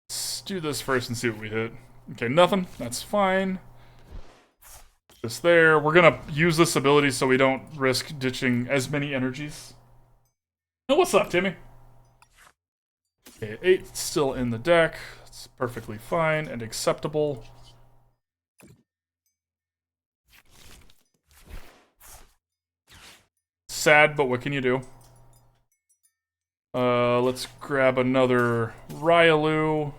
Speaker 1: Let's do this first and see what we hit. Okay, nothing. That's fine. This there. We're gonna use this ability so we don't risk ditching as many energies. Oh, what's up, Timmy? Okay, 8 still in the deck. That's perfectly fine and acceptable. Sad, but what can you do? Let's grab another Riolu.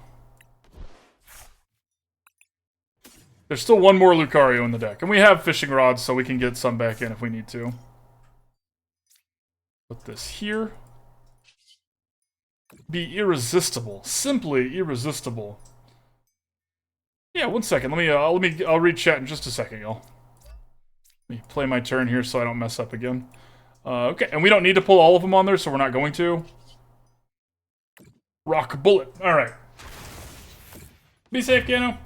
Speaker 1: There's still one more Lucario in the deck. And we have fishing rods, so we can get some back in if we need to. Put this here. Be irresistible. Simply irresistible. Yeah, 1 second. I'll read chat in just a second, y'all. Let me play my turn here so I don't mess up again. Okay, and we don't need to pull all of them on there, so we're not going to. Rock Bullet. Alright. Be safe, Gano.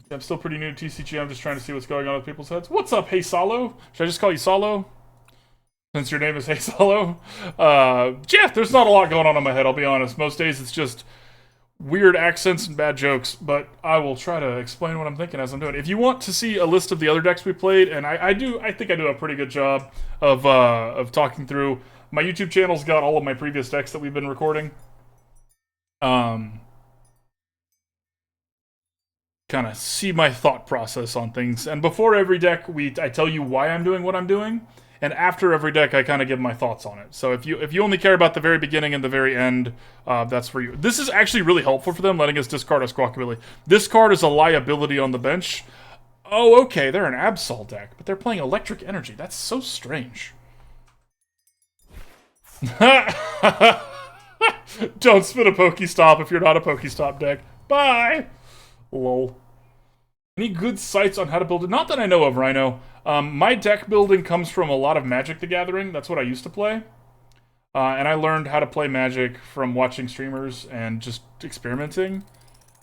Speaker 1: I'm still pretty new to TCG. I'm just trying to see what's going on with people's heads. What's up, Hey Solo? Should I just call you Solo? Since your name is Hey Solo? Jeff, there's not a lot going on in my head, I'll be honest. Most days it's just weird accents and bad jokes, but I will try to explain what I'm thinking as I'm doing. If you want to see a list of the other decks we played, and I think I do a pretty good job of talking through. My YouTube channel's got all of my previous decks that we've been recording. Kind of see my thought process on things. And before every deck, I tell you why I'm doing what I'm doing. And after every deck, I kind of give my thoughts on it. So if you only care about the very beginning and the very end, that's for you. This is actually really helpful for them, letting us discard a Squawkabilly. This card is a liability on the bench. Oh, okay, they're an Absol deck, but they're playing Electric Energy. That's so strange. Don't spin a PokéStop if you're not a PokéStop deck. Bye! Lol. Any good sites on how to build it? Not that I know of, Rhino. My deck building comes from a lot of Magic the Gathering. That's what I used to play. And I learned how to play Magic from watching streamers and just experimenting.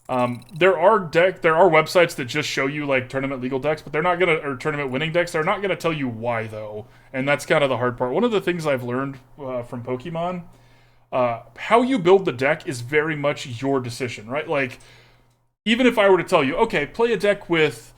Speaker 1: There are websites that just show you like tournament legal decks, but they're not gonna, or tournament winning decks. They're not gonna tell you why though, and that's kind of the hard part. One of the things I've learned from Pokemon, how you build the deck is very much your decision, right? Like, even if I were to tell you, okay, play a deck with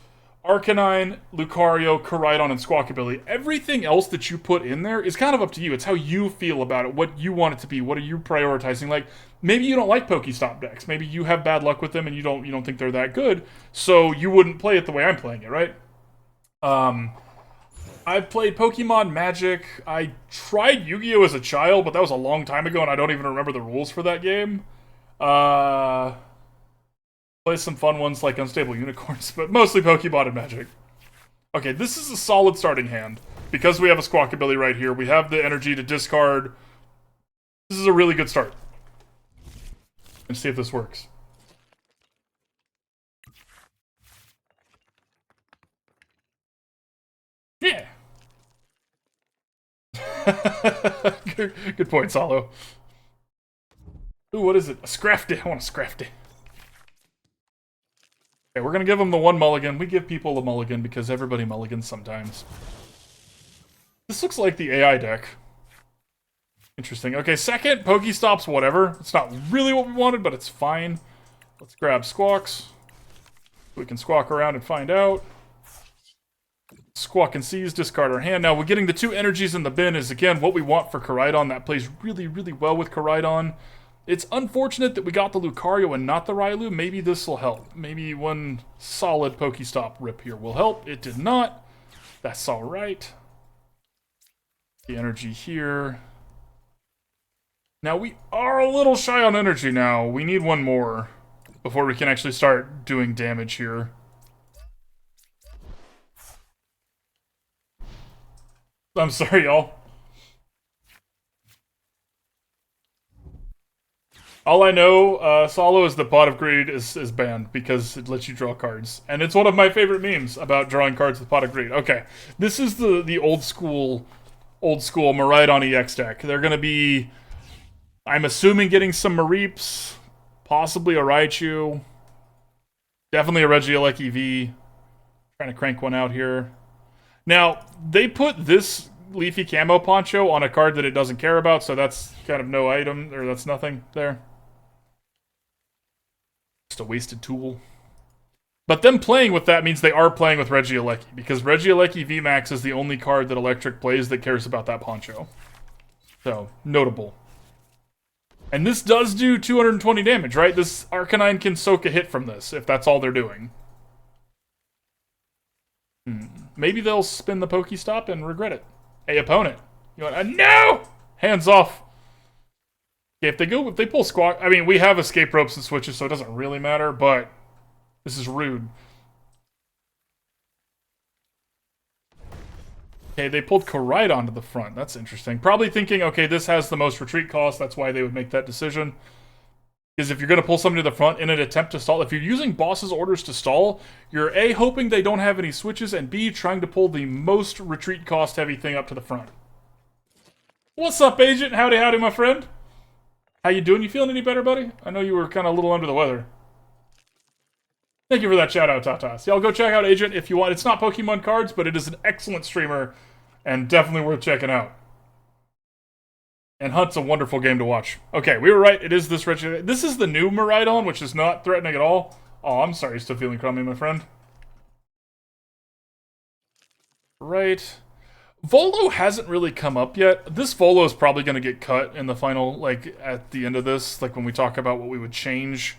Speaker 1: Arcanine, Lucario, Koraidon, and Squawkabilly, everything else that you put in there is kind of up to you. It's how you feel about it, what you want it to be, what are you prioritizing. Like, maybe you don't like PokéStop decks. Maybe you have bad luck with them and you don't think they're that good, so you wouldn't play it the way I'm playing it, right? I've played Pokemon, Magic. I tried Yu-Gi-Oh! As a child, but that was a long time ago, and I don't even remember the rules for that game. Play some fun ones like Unstable Unicorns, but mostly Pokemon and Magic. Okay, this is a solid starting hand. Because we have a Squawkabilly right here, we have the energy to discard. This is a really good start. And see if this works. Yeah. Good point, Solo. Ooh, what is it? A Scrafty. I want a Scrafty. Okay, we're gonna give him the one mulligan. We give people a mulligan because everybody mulligans sometimes. This looks like the AI deck. Interesting. Okay, second, PokéStop's whatever. It's not really what we wanted, but it's fine. Let's grab Squawks. We can squawk around and find out. Squawk and Seize, discard our hand. Now, we're getting the 2 energies in the bin is, again, what we want for Koraidon. That plays really, really well with Koraidon. It's unfortunate that we got the Lucario and not the Riolu. Maybe this will help. Maybe one solid PokéStop rip here will help. It did not. That's alright. The energy here. Now, we are a little shy on energy now. We need one more before we can actually start doing damage here. I'm sorry, y'all. All I know, Solo, is the Pot of Greed is banned because it lets you draw cards. And it's one of my favorite memes about drawing cards with Pot of Greed. Okay, this is the old school Miraidon EX deck. They're going to be, I'm assuming, getting some Mareeps, possibly a Raichu, definitely a Regieleki EV. Trying to crank one out here. Now, they put this Leafy Camo Poncho on a card that it doesn't care about, so that's kind of no item, or that's nothing there. Just a wasted tool. But them playing with that means they are playing with Regieleki, because Regieleki VMAX is the only card that Electric plays that cares about that Poncho. So, notable. And this does do 220 damage, right? This Arcanine can soak a hit from this, if that's all they're doing. Maybe they'll spin the PokéStop and regret it. Hey, opponent. You want no! Hands off. Okay, if they pull Squawk, I mean, we have escape ropes and switches, so it doesn't really matter, but this is rude. Okay, they pulled Koraidon to the front. That's interesting. Probably thinking, okay, this has the most retreat cost. That's why they would make that decision. Because if you're going to pull somebody to the front in an attempt to stall, if you're using boss's orders to stall, you're A, hoping they don't have any switches, and B, trying to pull the most retreat cost heavy thing up to the front. What's up, Agent? Howdy, howdy, my friend. How you doing? You feeling any better, buddy? I know you were kind of a little under the weather. Thank you for that shout-out, Tatas. Y'all go check out Agent if you want. It's not Pokemon cards, but it is an excellent streamer, and definitely worth checking out. And Hunt's a wonderful game to watch. Okay, we were right. It is this Reggie. This is the new Miraidon, which is not threatening at all. Oh, I'm sorry. You're still feeling crummy, my friend. Right. Volo hasn't really come up yet. This Volo is probably going to get cut in the final, like, at the end of this, like when we talk about what we would change.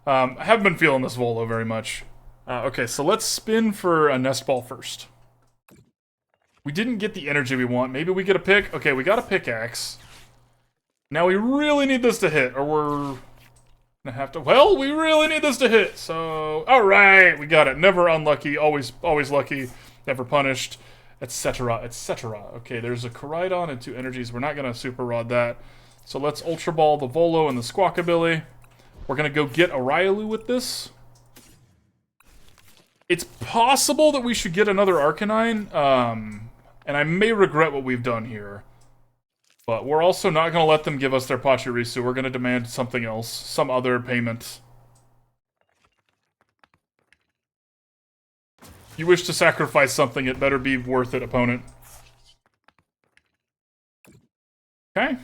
Speaker 1: I haven't been feeling this Volo very much. Okay, so let's spin for a Nest Ball first. We didn't get the energy we want. Maybe we get a pick. Okay, we got a pickaxe. Now we really need this to hit, or we're gonna have to... Well, we really need this to hit, so... Alright, we got it. Never unlucky, always lucky, never punished, etc., etc. Okay, there's a Koraidon and 2 energies. We're not gonna Super Rod that. So let's Ultra Ball the Volo and the Squawkabilly. We're gonna go get a Riolu with this. It's possible that we should get another Arcanine, and I may regret what we've done here. But we're also not going to let them give us their Pachirisu. We're going to demand something else, some other payment. If you wish to sacrifice something, it better be worth it, opponent. Okay.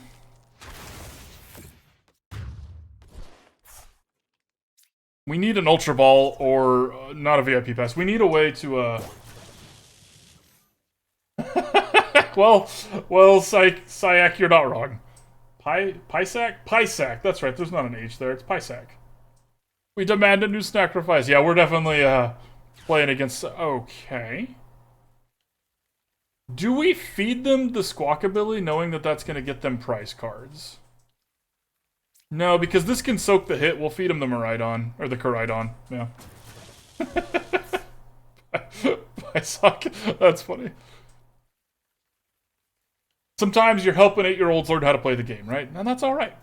Speaker 1: We need an Ultra Ball, or not a VIP Pass. We need a way to, well, Syak, you're not wrong. Pysac? Pysac, that's right, there's not an H there, it's Pysac. We demand a new sacrifice. Yeah, we're definitely, playing against... Okay. Do we feed them the Squawkabilly, knowing that that's going to get them prize cards? No, because this can soak the hit. We'll feed them the Koraidon. Or the Koraidon, yeah. I suck. That's funny. Sometimes you're helping 8-year-olds learn how to play the game, right? And that's alright.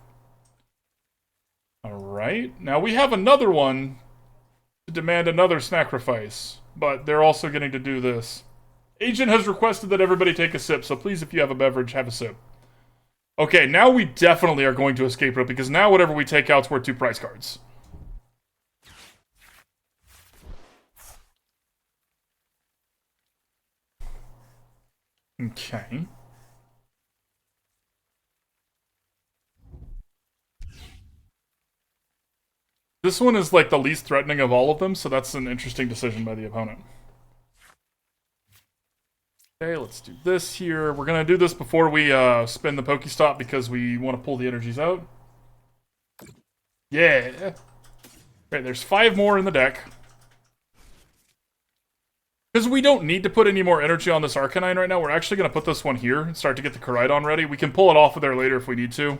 Speaker 1: Alright. Now we have another one to demand another sacrifice. But they're also getting to do this. Agent has requested that everybody take a sip, so please, if you have a beverage, have a sip. Okay, now we definitely are going to escape rope, because now whatever we take out's worth 2 prize cards. Okay. This one is like the least threatening of all of them, so that's an interesting decision by the opponent. Okay, let's do this here. We're gonna do this before we spin the PokéStop because we want to pull the energies out. Yeah. Okay, there's 5 more in the deck. Because we don't need to put any more energy on this Arcanine right now, we're actually gonna put this one here and start to get the Koraidon ready. We can pull it off of there later if we need to.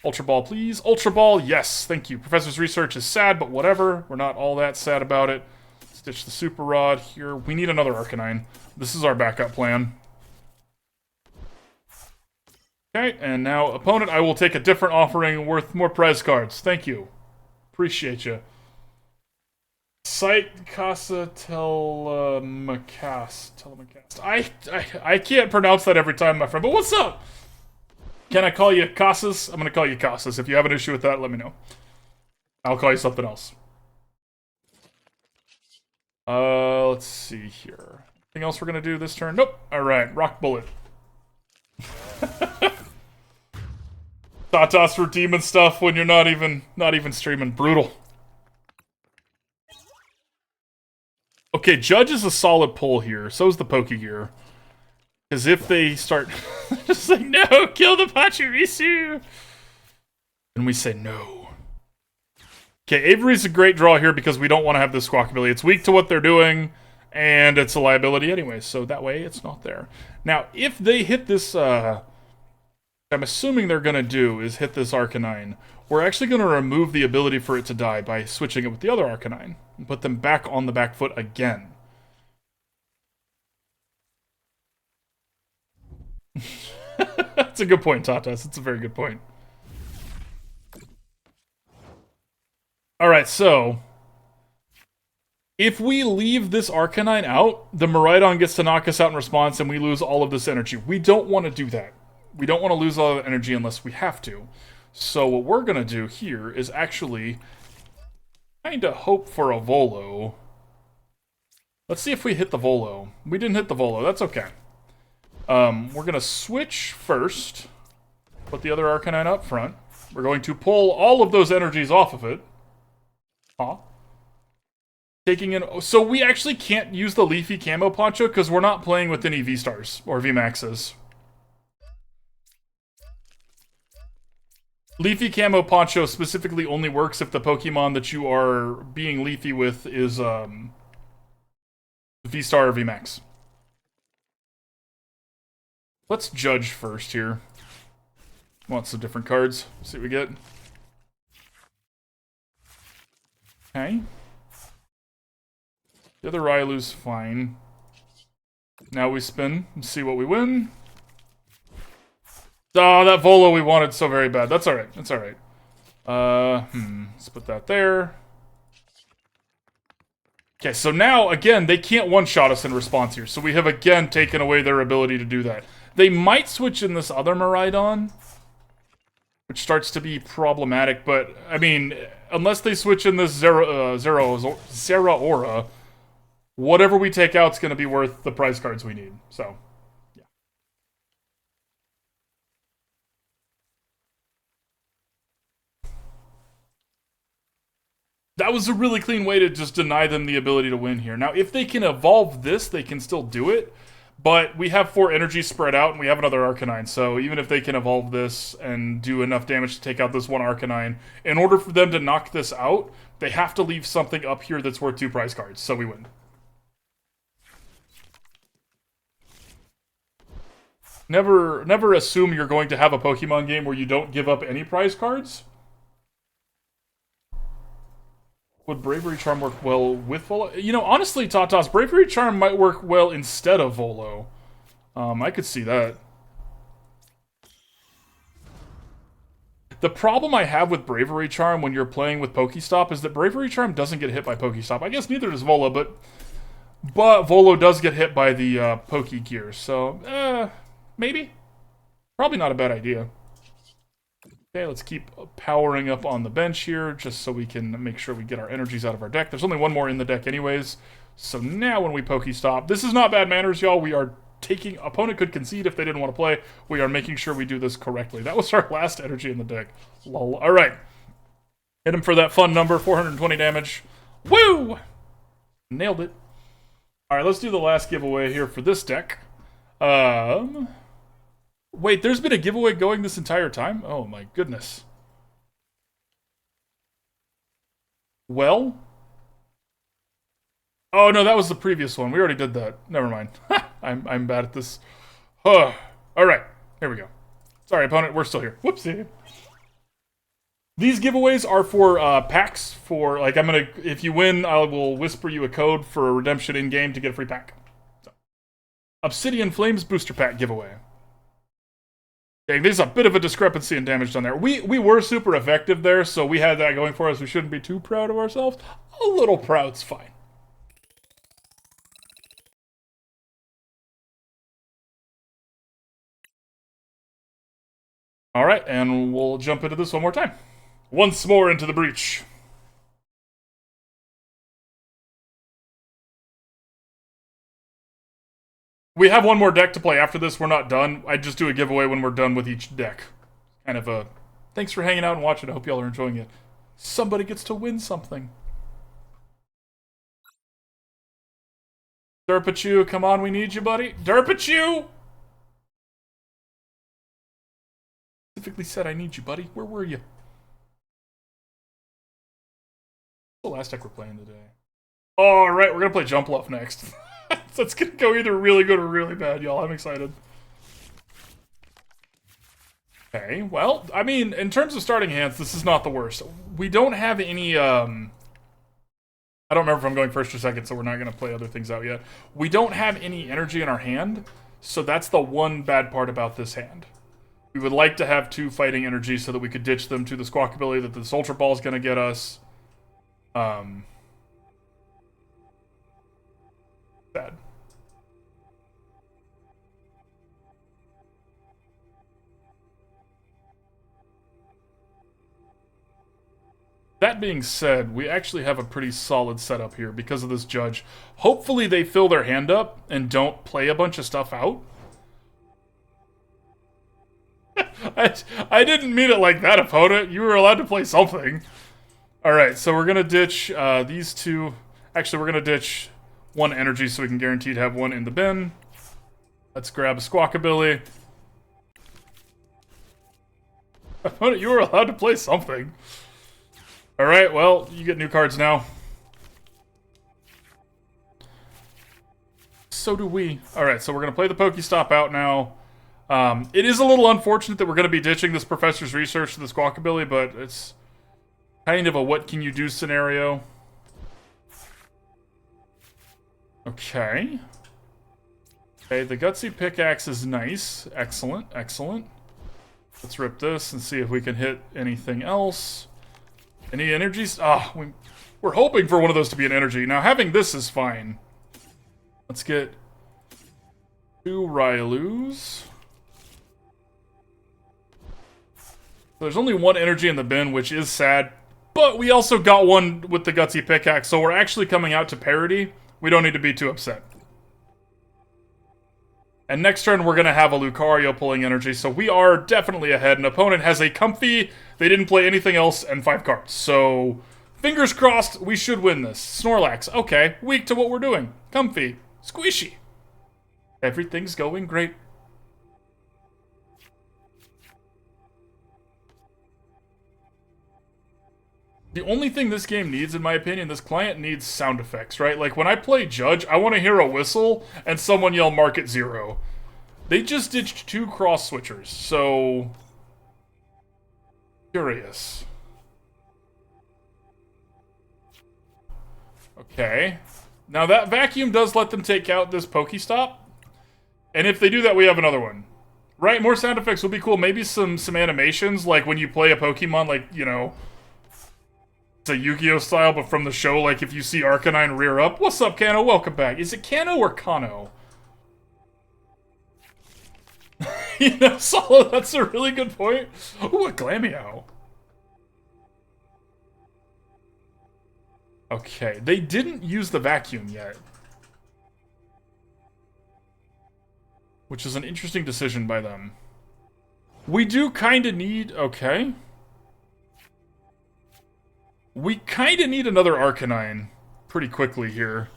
Speaker 1: Ultra Ball, please. Ultra Ball, yes, thank you. Professor's research is sad, but whatever. We're not all that sad about it. Ditch the Super Rod here. We need another Arcanine. This is our backup plan. Okay, and now, opponent, I will take a different offering worth more prize cards. Thank you. Appreciate you. Site Casa Telemacast. I can't pronounce that every time, my friend, but what's up? Can I call you Casas? I'm gonna call you Casas. If you have an issue with that, let me know. I'll call you something else. Let's see here. Anything else we're gonna do this turn? Nope. Alright, Rock Bullet. Tatas for demon stuff when you're not even streaming. Brutal. Okay, Judge is a solid pull here. So is the Pokégear. Because if they start just like, no, kill the Pachirisu! And we say no. Okay, Avery's a great draw here because we don't want to have this Squawkabilly. It's weak to what they're doing, and it's a liability anyway, so that way it's not there. Now, if they hit this, I'm assuming they're going to do is hit this Arcanine, we're actually going to remove the ability for it to die by switching it with the other Arcanine, and put them back on the back foot again. That's a good point, Tatas. It's a very good point. Alright, so if we leave this Arcanine out, the Koraidon gets to knock us out in response and we lose all of this energy. We don't want to do that. We don't want to lose all of the energy unless we have to. So what we're going to do here is actually kind of hope for a Volo. Let's see if we hit the Volo. We didn't hit the Volo. That's okay. We're going to switch first. Put the other Arcanine up front. We're going to pull all of those energies off of it. Huh? Taking in... So we actually can't use the Leafy Camo Poncho because we're not playing with any V-Stars or V-Maxes. Leafy Camo Poncho specifically only works if the Pokemon that you are being Leafy with is V-Star or V-Max. Let's judge first here. Want some different cards. See what we get. Okay. The other Railu's fine. Now we spin and see what we win. Oh, that Volo we wanted so very bad. That's alright. That's alright. Let's put that there. Okay, so now, again, they can't one-shot us in response here, so we have, again, taken away their ability to do that. They might switch in this other Koraidon, which starts to be problematic, but, I mean, unless they switch in this Zeraora, whatever we take out is going to be worth the prize cards we need, so, yeah. That was a really clean way to just deny them the ability to win here. Now, if they can evolve this, they can still do it, but we have 4 energies spread out, and we have another Arcanine, so even if they can evolve this and do enough damage to take out this one Arcanine, in order for them to knock this out, they have to leave something up here that's worth 2 prize cards, so we win. Never assume you're going to have a Pokemon game where you don't give up any prize cards. Would Bravery Charm work well with Volo? You know, honestly, Tatas, Bravery Charm might work well instead of Volo. I could see that. The problem I have with Bravery Charm when you're playing with PokéStop is that Bravery Charm doesn't get hit by PokéStop. I guess neither does Volo, but Volo does get hit by the Pokégear, so, maybe? Probably not a bad idea. Okay, let's keep powering up on the bench here, just so we can make sure we get our energies out of our deck. There's only one more in the deck anyways, so now when we PokéStop, this is not bad manners, y'all. We are taking... Opponent could concede if they didn't want to play. We are making sure we do this correctly. That was our last energy in the deck. Lol. Alright. Hit him for that fun number, 420 damage. Woo! Nailed it. Alright, let's do the last giveaway here for this deck. Wait, there's been a giveaway going this entire time? Oh my goodness. Well? Oh no, that was the previous one. We already did that. Never mind. I'm bad at this. Alright, here we go. Sorry, opponent, we're still here. Whoopsie. These giveaways are for packs for, like, if you win, I will whisper you a code for a redemption in-game to get a free pack. So. Obsidian Flames Booster Pack giveaway. Dang, there's a bit of a discrepancy in damage done there. We were super effective there, so we had that going for us. We shouldn't be too proud of ourselves. A little proud's fine. Alright, and we'll jump into this one more time. Once more into the breach. We have one more deck to play after this. We're not done. I just do a giveaway when we're done with each deck. Kind of a... Thanks for hanging out and watching. I hope y'all are enjoying it. Somebody gets to win something. Derpachu, come on, we need you, buddy. Derpachu! Specifically said I need you, buddy. Where were you? The last deck we're playing today. Alright, we're gonna play Jump Luff next. So it's gonna go either really good or really bad, y'all. I'm excited. Okay, well, I mean, in terms of starting hands, this is not the worst. We don't have any, I don't remember if I'm going first or second, so we're not gonna play other things out yet. We don't have any energy in our hand, so that's the one bad part about this hand. We would like to have 2 fighting energy so that we could ditch them to the Squawkabilly that this Ultra Ball is gonna get us. Bad. That being said, we actually have a pretty solid setup here because of this judge. Hopefully they fill their hand up and don't play a bunch of stuff out. I didn't mean it like that, opponent. You were allowed to play something. Alright, so we're going to ditch these 2. Actually, we're going to ditch 1 energy so we can guarantee to have 1 in the bin. Let's grab a Squawkabilly. Opponent, you were allowed to play something. Alright, well, you get new cards now. So do we. Alright, so we're going to play the PokéStop out now. It is a little unfortunate that we're going to be ditching this Professor's Research to the Squawkabilly, but it's kind of a what-can-you-do scenario. Okay. Okay, the Gutsy Pickaxe is nice. Excellent, excellent. Let's rip this and see if we can hit anything else. Any energies? Ah, we're We're hoping for one of those to be an energy. Now, having this is fine. Let's get 2 Riolus. There's only 1 energy in the bin, which is sad. But we also got one with the Gutsy Pickaxe, so we're actually coming out to parity. We don't need to be too upset. And next turn, we're going to have a Lucario pulling energy, so we are definitely ahead. An opponent has a comfy, they didn't play anything else, and 5 cards. So, fingers crossed, we should win this. Snorlax, okay. Weak to what we're doing. Comfy. Squishy. Everything's going great. The only thing this game needs, in my opinion, this client needs sound effects, right? Like, when I play Judge, I want to hear a whistle and someone yell Market 0. They just ditched 2 cross-switchers, so... Curious. Okay. Now, that vacuum does let them take out this PokéStop. And if they do that, we have another one. Right? More sound effects will be cool. Maybe some animations, like when you play a Pokemon, like, you know... It's a Yu-Gi-Oh style, but from the show, like if you see Arcanine rear up. What's up, Kano? Welcome back. Is it Kano or Kano? You know, Solo, that's a really good point. Ooh, a Glameow. Okay, they didn't use the vacuum yet. Which is an interesting decision by them. We do kind of need... Okay. We kind of need another Arcanine pretty quickly here.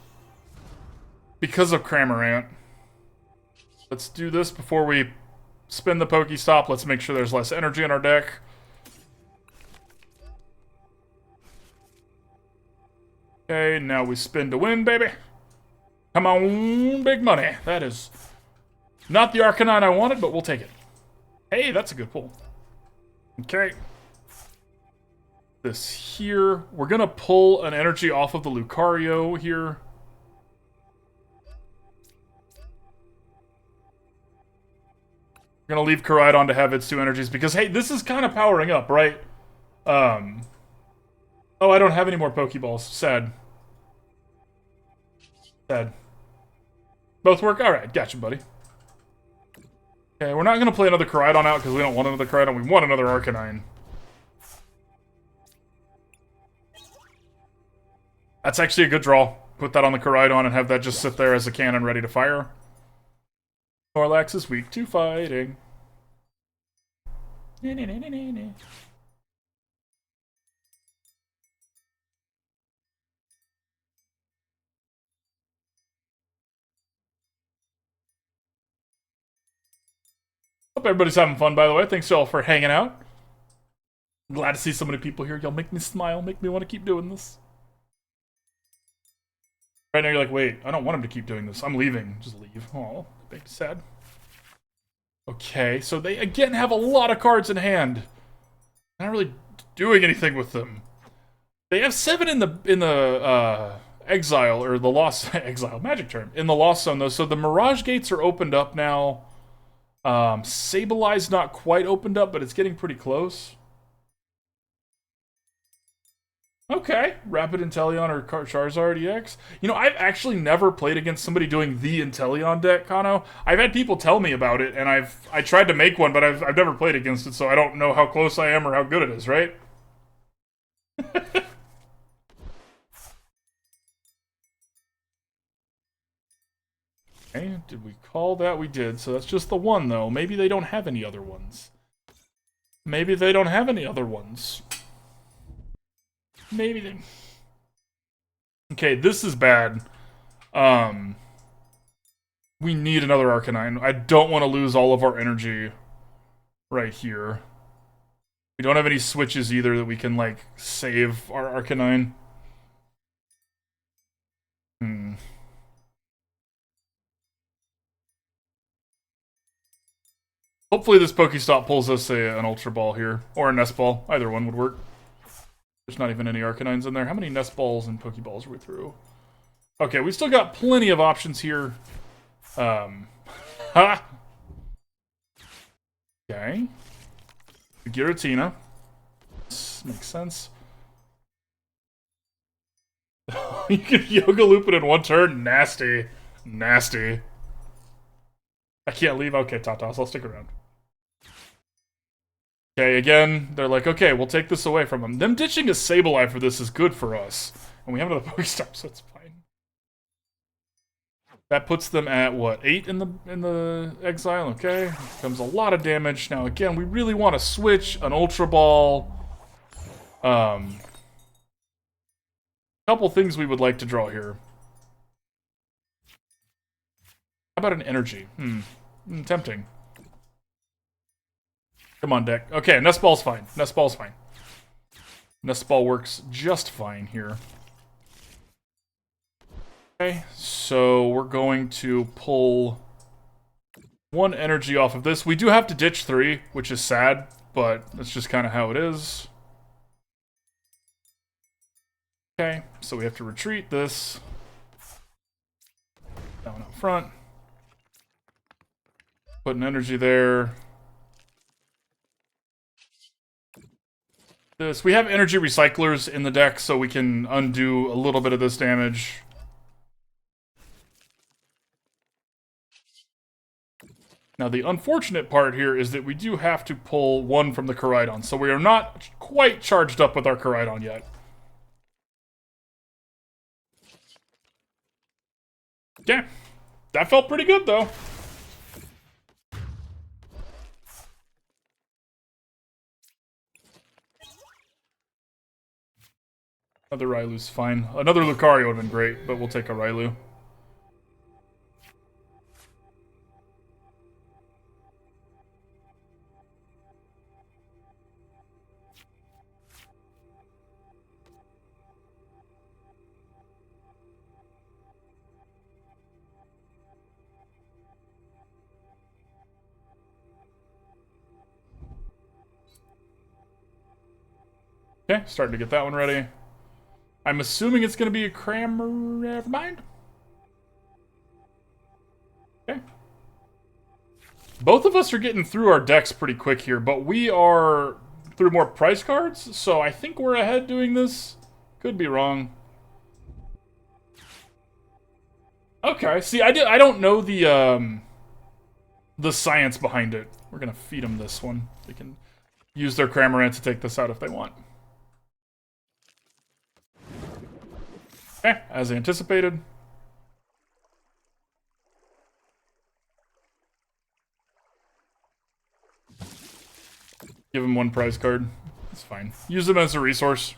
Speaker 1: Because of Cramorant. Let's do this before we spin the PokéStop. Let's make sure there's less energy in our deck. Okay, now we spin to win, baby. Come on, big money. That is not the Arcanine I wanted, but we'll take it. Hey, that's a good pull. Okay. This here. We're going to pull an energy off of the Lucario here. We're going to leave Koraidon to have its 2 energies because, hey, this is kind of powering up, right? Oh, I don't have any more Pokeballs. Sad. Sad. Both work? Alright, gotcha, buddy. Okay, we're not going to play another Koraidon out because we don't want another Koraidon. We want another Arcanine. That's actually a good draw. Put that on the Koraidon and have that just sit there as a cannon ready to fire. Snorlax is weak to fighting. Hope everybody's having fun, by the way. Thanks y'all for hanging out. Glad to see so many people here. Y'all make me smile, make me want to keep doing this. Right now you're like, wait, I don't want him to keep doing this. I'm leaving. Just leave. Oh, that makes me sad. Okay, so they again have a lot of cards in hand. Not really doing anything with them. They have 7 in the exile, or the lost exile, magic term, in the lost zone though. So the Mirage gates are opened up now. Sableye not quite opened up, but it's getting pretty close. Okay, Rapid Inteleon or Charizard EX. You know, I've actually never played against somebody doing the Inteleon deck, Kano. I've had people tell me about it, and I tried to make one, but I've never played against it, so I don't know how close I am or how good it is, right? Okay, did we call that? We did, so that's just the one, though. Maybe they don't have any other ones. Maybe they don't have any other ones. Maybe they... Okay, this is bad. We need another Arcanine. I don't want to lose all of our energy right here. We don't have any switches either that we can, like, save our Arcanine. Hopefully this PokéStop pulls us an Ultra Ball here. Or a Nest Ball. Either one would work. There's not even any Arcanines in there. How many Nest Balls and Pokeballs are we through? Okay, we still got plenty of options here. Ha! Okay. Giratina. This makes sense. You can yoga loop it in one turn? Nasty. Nasty. I can't leave? Okay, Tatas, I'll stick around. Okay, again, they're like, okay, we'll take this away from them. Them ditching a Sableye for this is good for us. And we have another PokéStop, so it's fine. That puts them at, what, 8 in the exile? Okay, comes a lot of damage. Now, again, we really want to switch an Ultra Ball. Couple things we would like to draw here. How about an Energy? Tempting. Come on, deck. Okay, Nest Ball's fine. Nest Ball's fine. Nest Ball works just fine here. Okay, so we're going to pull 1 energy off of this. We do have to ditch 3, which is sad, but that's just kind of how it is. Okay, so we have to retreat this. Down up front. Put an energy there. This. We have energy recyclers in the deck, so we can undo a little bit of this damage. Now, the unfortunate part here is that we do have to pull 1 from the Koraidon, so we are not quite charged up with our Koraidon yet. Yeah, that felt pretty good, though. Another Rylu's fine. Another Lucario would have been great, but we'll take a Rylu. Okay, starting to get that one ready. I'm assuming it's going to be a Crammer. Never mind. Okay. Both of us are getting through our decks pretty quick here, but we are through more price cards, so I think we're ahead doing this. Could be wrong. Okay, see, I don't know the science behind it. We're going to feed them this one. They can use their Cramorant to take this out if they want. Okay, as anticipated. Give him 1 prize card. That's fine. Use them as a resource.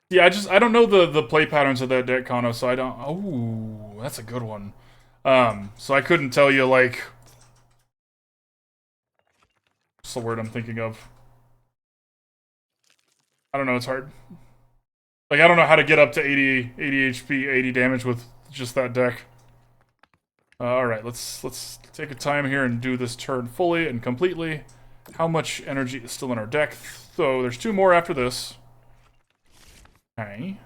Speaker 1: Yeah, I don't know the play patterns of that deck, Kano, so I don't... Oh, that's a good one. So I couldn't tell you, like... What's the word I'm thinking of? I don't know, it's hard. Like, I don't know how to get up to 80 HP, 80 damage with just that deck. Alright, let's take a time here and do this turn fully and completely. How much energy is still in our deck? So, there's 2 more after this. Okay.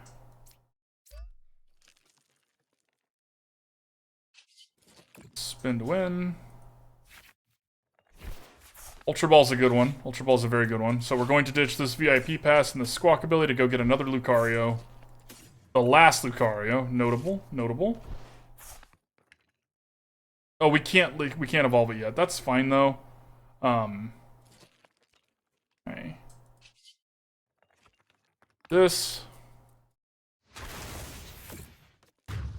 Speaker 1: Spin to win. Ultra Ball's a good one. Ultra Ball's a very good one. So we're going to ditch this VIP pass and the Squawkabilly to go get another Lucario. The last Lucario. Notable. Notable. Oh, we can't evolve it yet. That's fine, though. Okay. This.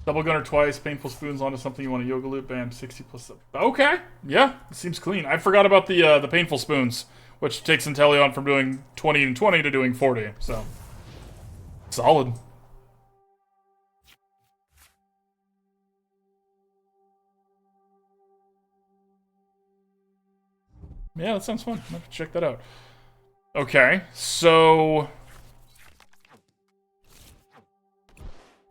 Speaker 1: Double Gunner twice, Painful Spoons onto something you want to Yoga Loop, bam, 60 plus... Okay, yeah, it seems clean. I forgot about the Painful Spoons, which takes Inteleon from doing 20 and 20 to doing 40, so... Solid. Yeah, that sounds fun. I'll have to check that out. Okay, so...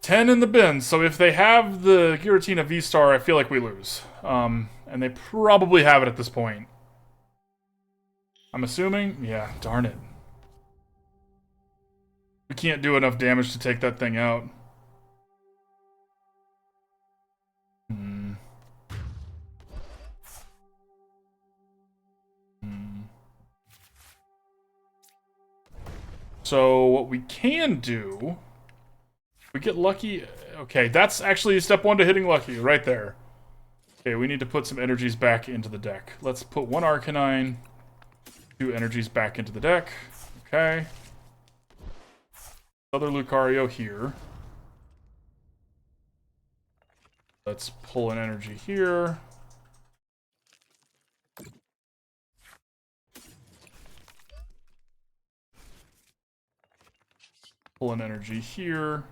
Speaker 1: 10 in the bin, so if they have the Giratina V-Star, I feel like we lose. And they probably have it at this point. I'm assuming? Yeah, darn it. We can't do enough damage to take that thing out. So what we can do, we get lucky. Okay, that's actually step 1 to hitting lucky, right there. Okay, we need to put some energies back into the deck. Let's put 1 Arcanine, 2 energies back into the deck. Okay. Another Lucario here. Let's pull an energy here. Pull an energy here.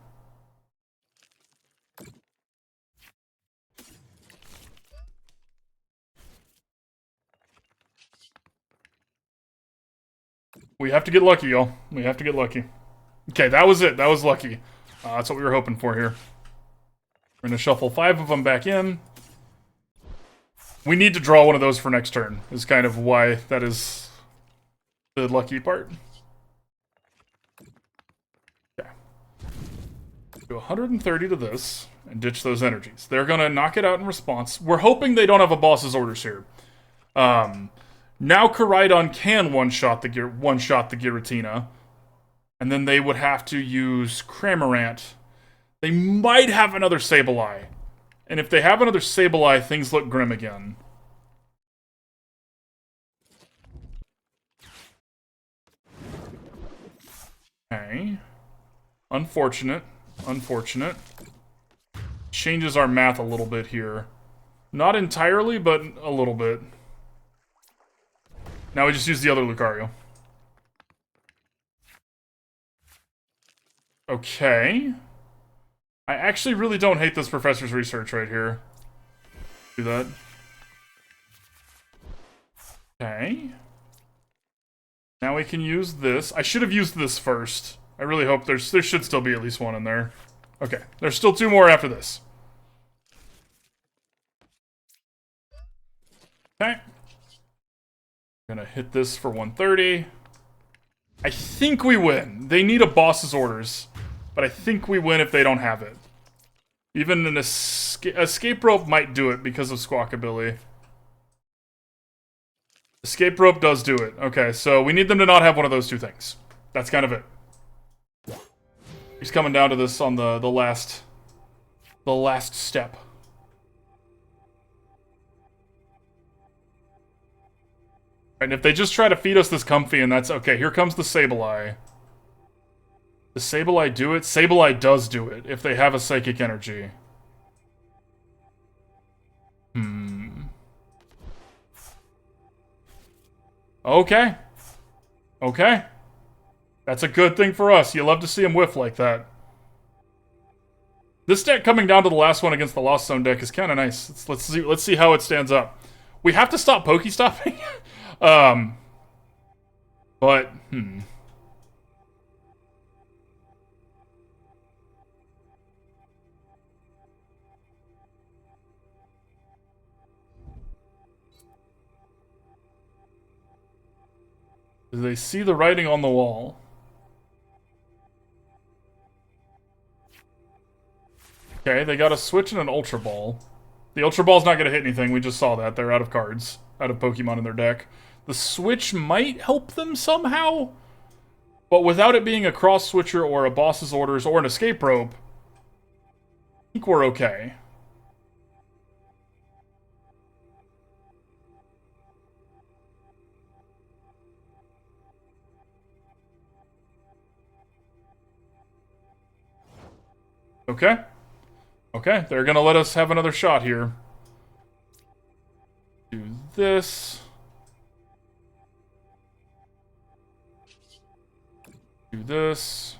Speaker 1: We have to get lucky, y'all. We have to get lucky. Okay, that was it. That was lucky. That's what we were hoping for here. We're going to shuffle 5 of them back in. We need to draw one of those for next turn, is kind of why that is the lucky part. Okay. Do 130 to this, and ditch those energies. They're going to knock it out in response. We're hoping they don't have a boss's orders here. Now Koraidon can one-shot the Giratina, and then they would have to use Cramorant. They might have another Sableye. And if they have another Sableye, things look grim again. Okay. Unfortunate. Unfortunate. Changes our math a little bit here. Not entirely, but a little bit. Now we just use the other Lucario. Okay. I actually really don't hate this professor's research right here. Do that. Okay. Now we can use this. I should have used this first. I really hope there should still be at least one in there. Okay, there's still 2 more after this. Okay. Gonna hit this for 130. I think we win. They need a boss's orders, but I think we win if they don't have it. Even an escape rope might do it because of Squawkabilly. Escape rope does do it. Okay, so we need them to not have one of those 2 things. That's kind of it. He's coming down to this on the last step. And if they just try to feed us this Comfy, and that's okay, here comes the Sableye. Does Sableye do it? Sableye does do it, if they have a Psychic Energy. Okay. Okay. That's a good thing for us. You love to see him whiff like that. This deck coming down to the last one against the Lost Zone deck is kind of nice. Let's see how it stands up. We have to stop PokéStopping. But, They see the writing on the wall. Okay, they got a Switch and an Ultra Ball. The Ultra Ball's not going to hit anything, we just saw that. They're out of cards, out of Pokemon in their deck. The Switch might help them somehow, but without it being a cross-switcher or a boss's orders or an escape rope, I think we're okay. Okay. Okay, they're gonna let us have another shot here. Do this. Do this.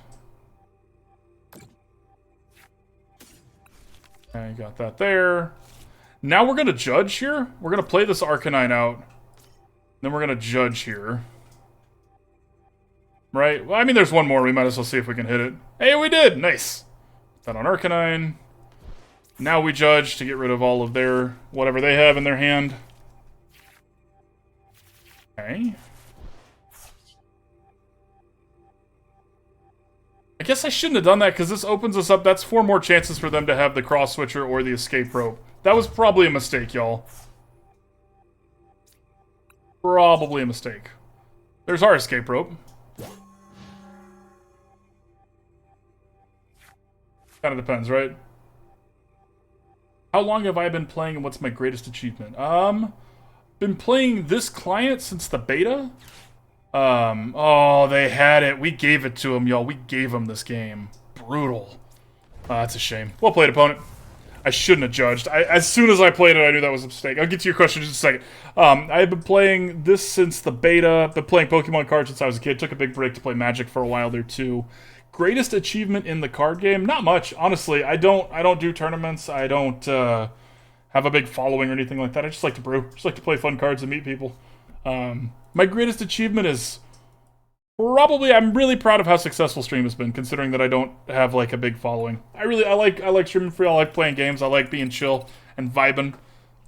Speaker 1: Okay, got that there. Now we're gonna judge here. We're gonna play this Arcanine out. Then we're gonna judge here. Right? Well, I mean, there's one more. We might as well see if we can hit it. Hey, we did! Nice! That on Arcanine. Now we judge to get rid of all of their... whatever they have in their hand. Okay. I guess I shouldn't have done that, because this opens us up. That's 4 more chances for them to have the cross-switcher or the escape rope. That was probably a mistake, y'all. Probably a mistake. There's our escape rope. Kind of depends, right? How long have I been playing and what's my greatest achievement? Been playing this client since the beta. Oh, they had it. We gave it to them, y'all. We gave them this game. Brutal. That's a shame. Well played, opponent. I shouldn't have judged. As soon as I played it, I knew that was a mistake. I'll get to your question in just a second. I've been playing this since the beta. Been playing Pokemon cards since I was a kid. Took a big break to play Magic for a while there, too. Greatest achievement in the card game? Not much, honestly. I don't do tournaments. I don't have a big following or anything like that. I just like to brew. Just like to play fun cards and meet people. My greatest achievement is probably, I'm really proud of how successful stream has been, considering that I don't have like a big following. I like streaming for you. I like playing games. I like being chill and vibing,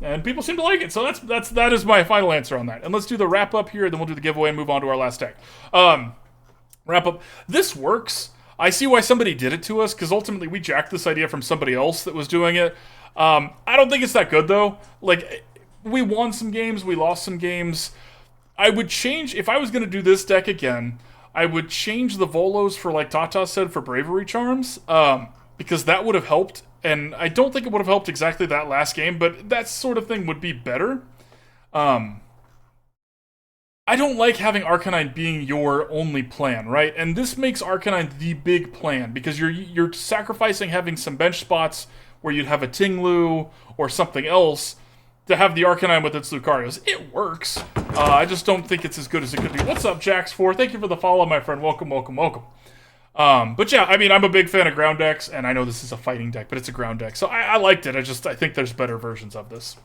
Speaker 1: and people seem to like it. So that is my final answer on that. And let's do the wrap up here, then we'll do the giveaway and move on to our last deck. Wrap up. This works. I see why somebody did it to us, because ultimately we jacked this idea from somebody else that was doing it. I don't think it's that good though. Like, we won some games, we lost some games. I would change, if I was going to do this deck again, I would change the Volos for, like Tata said, for Bravery Charms, because that would have helped, and I don't think it would have helped exactly that last game, but that sort of thing would be better. I don't like having Arcanine being your only plan, right? And this makes Arcanine the big plan, because you're sacrificing having some bench spots where you'd have a Tinglu or something else to have the Arcanine with its Lucarios. It works. I just don't think it's as good as it could be. What's up, Jax4? Thank you for the follow, my friend. Welcome, welcome, welcome. But yeah, I mean, I'm a big fan of ground decks, and I know this is a fighting deck, but it's a ground deck. So I liked it. I think there's better versions of this.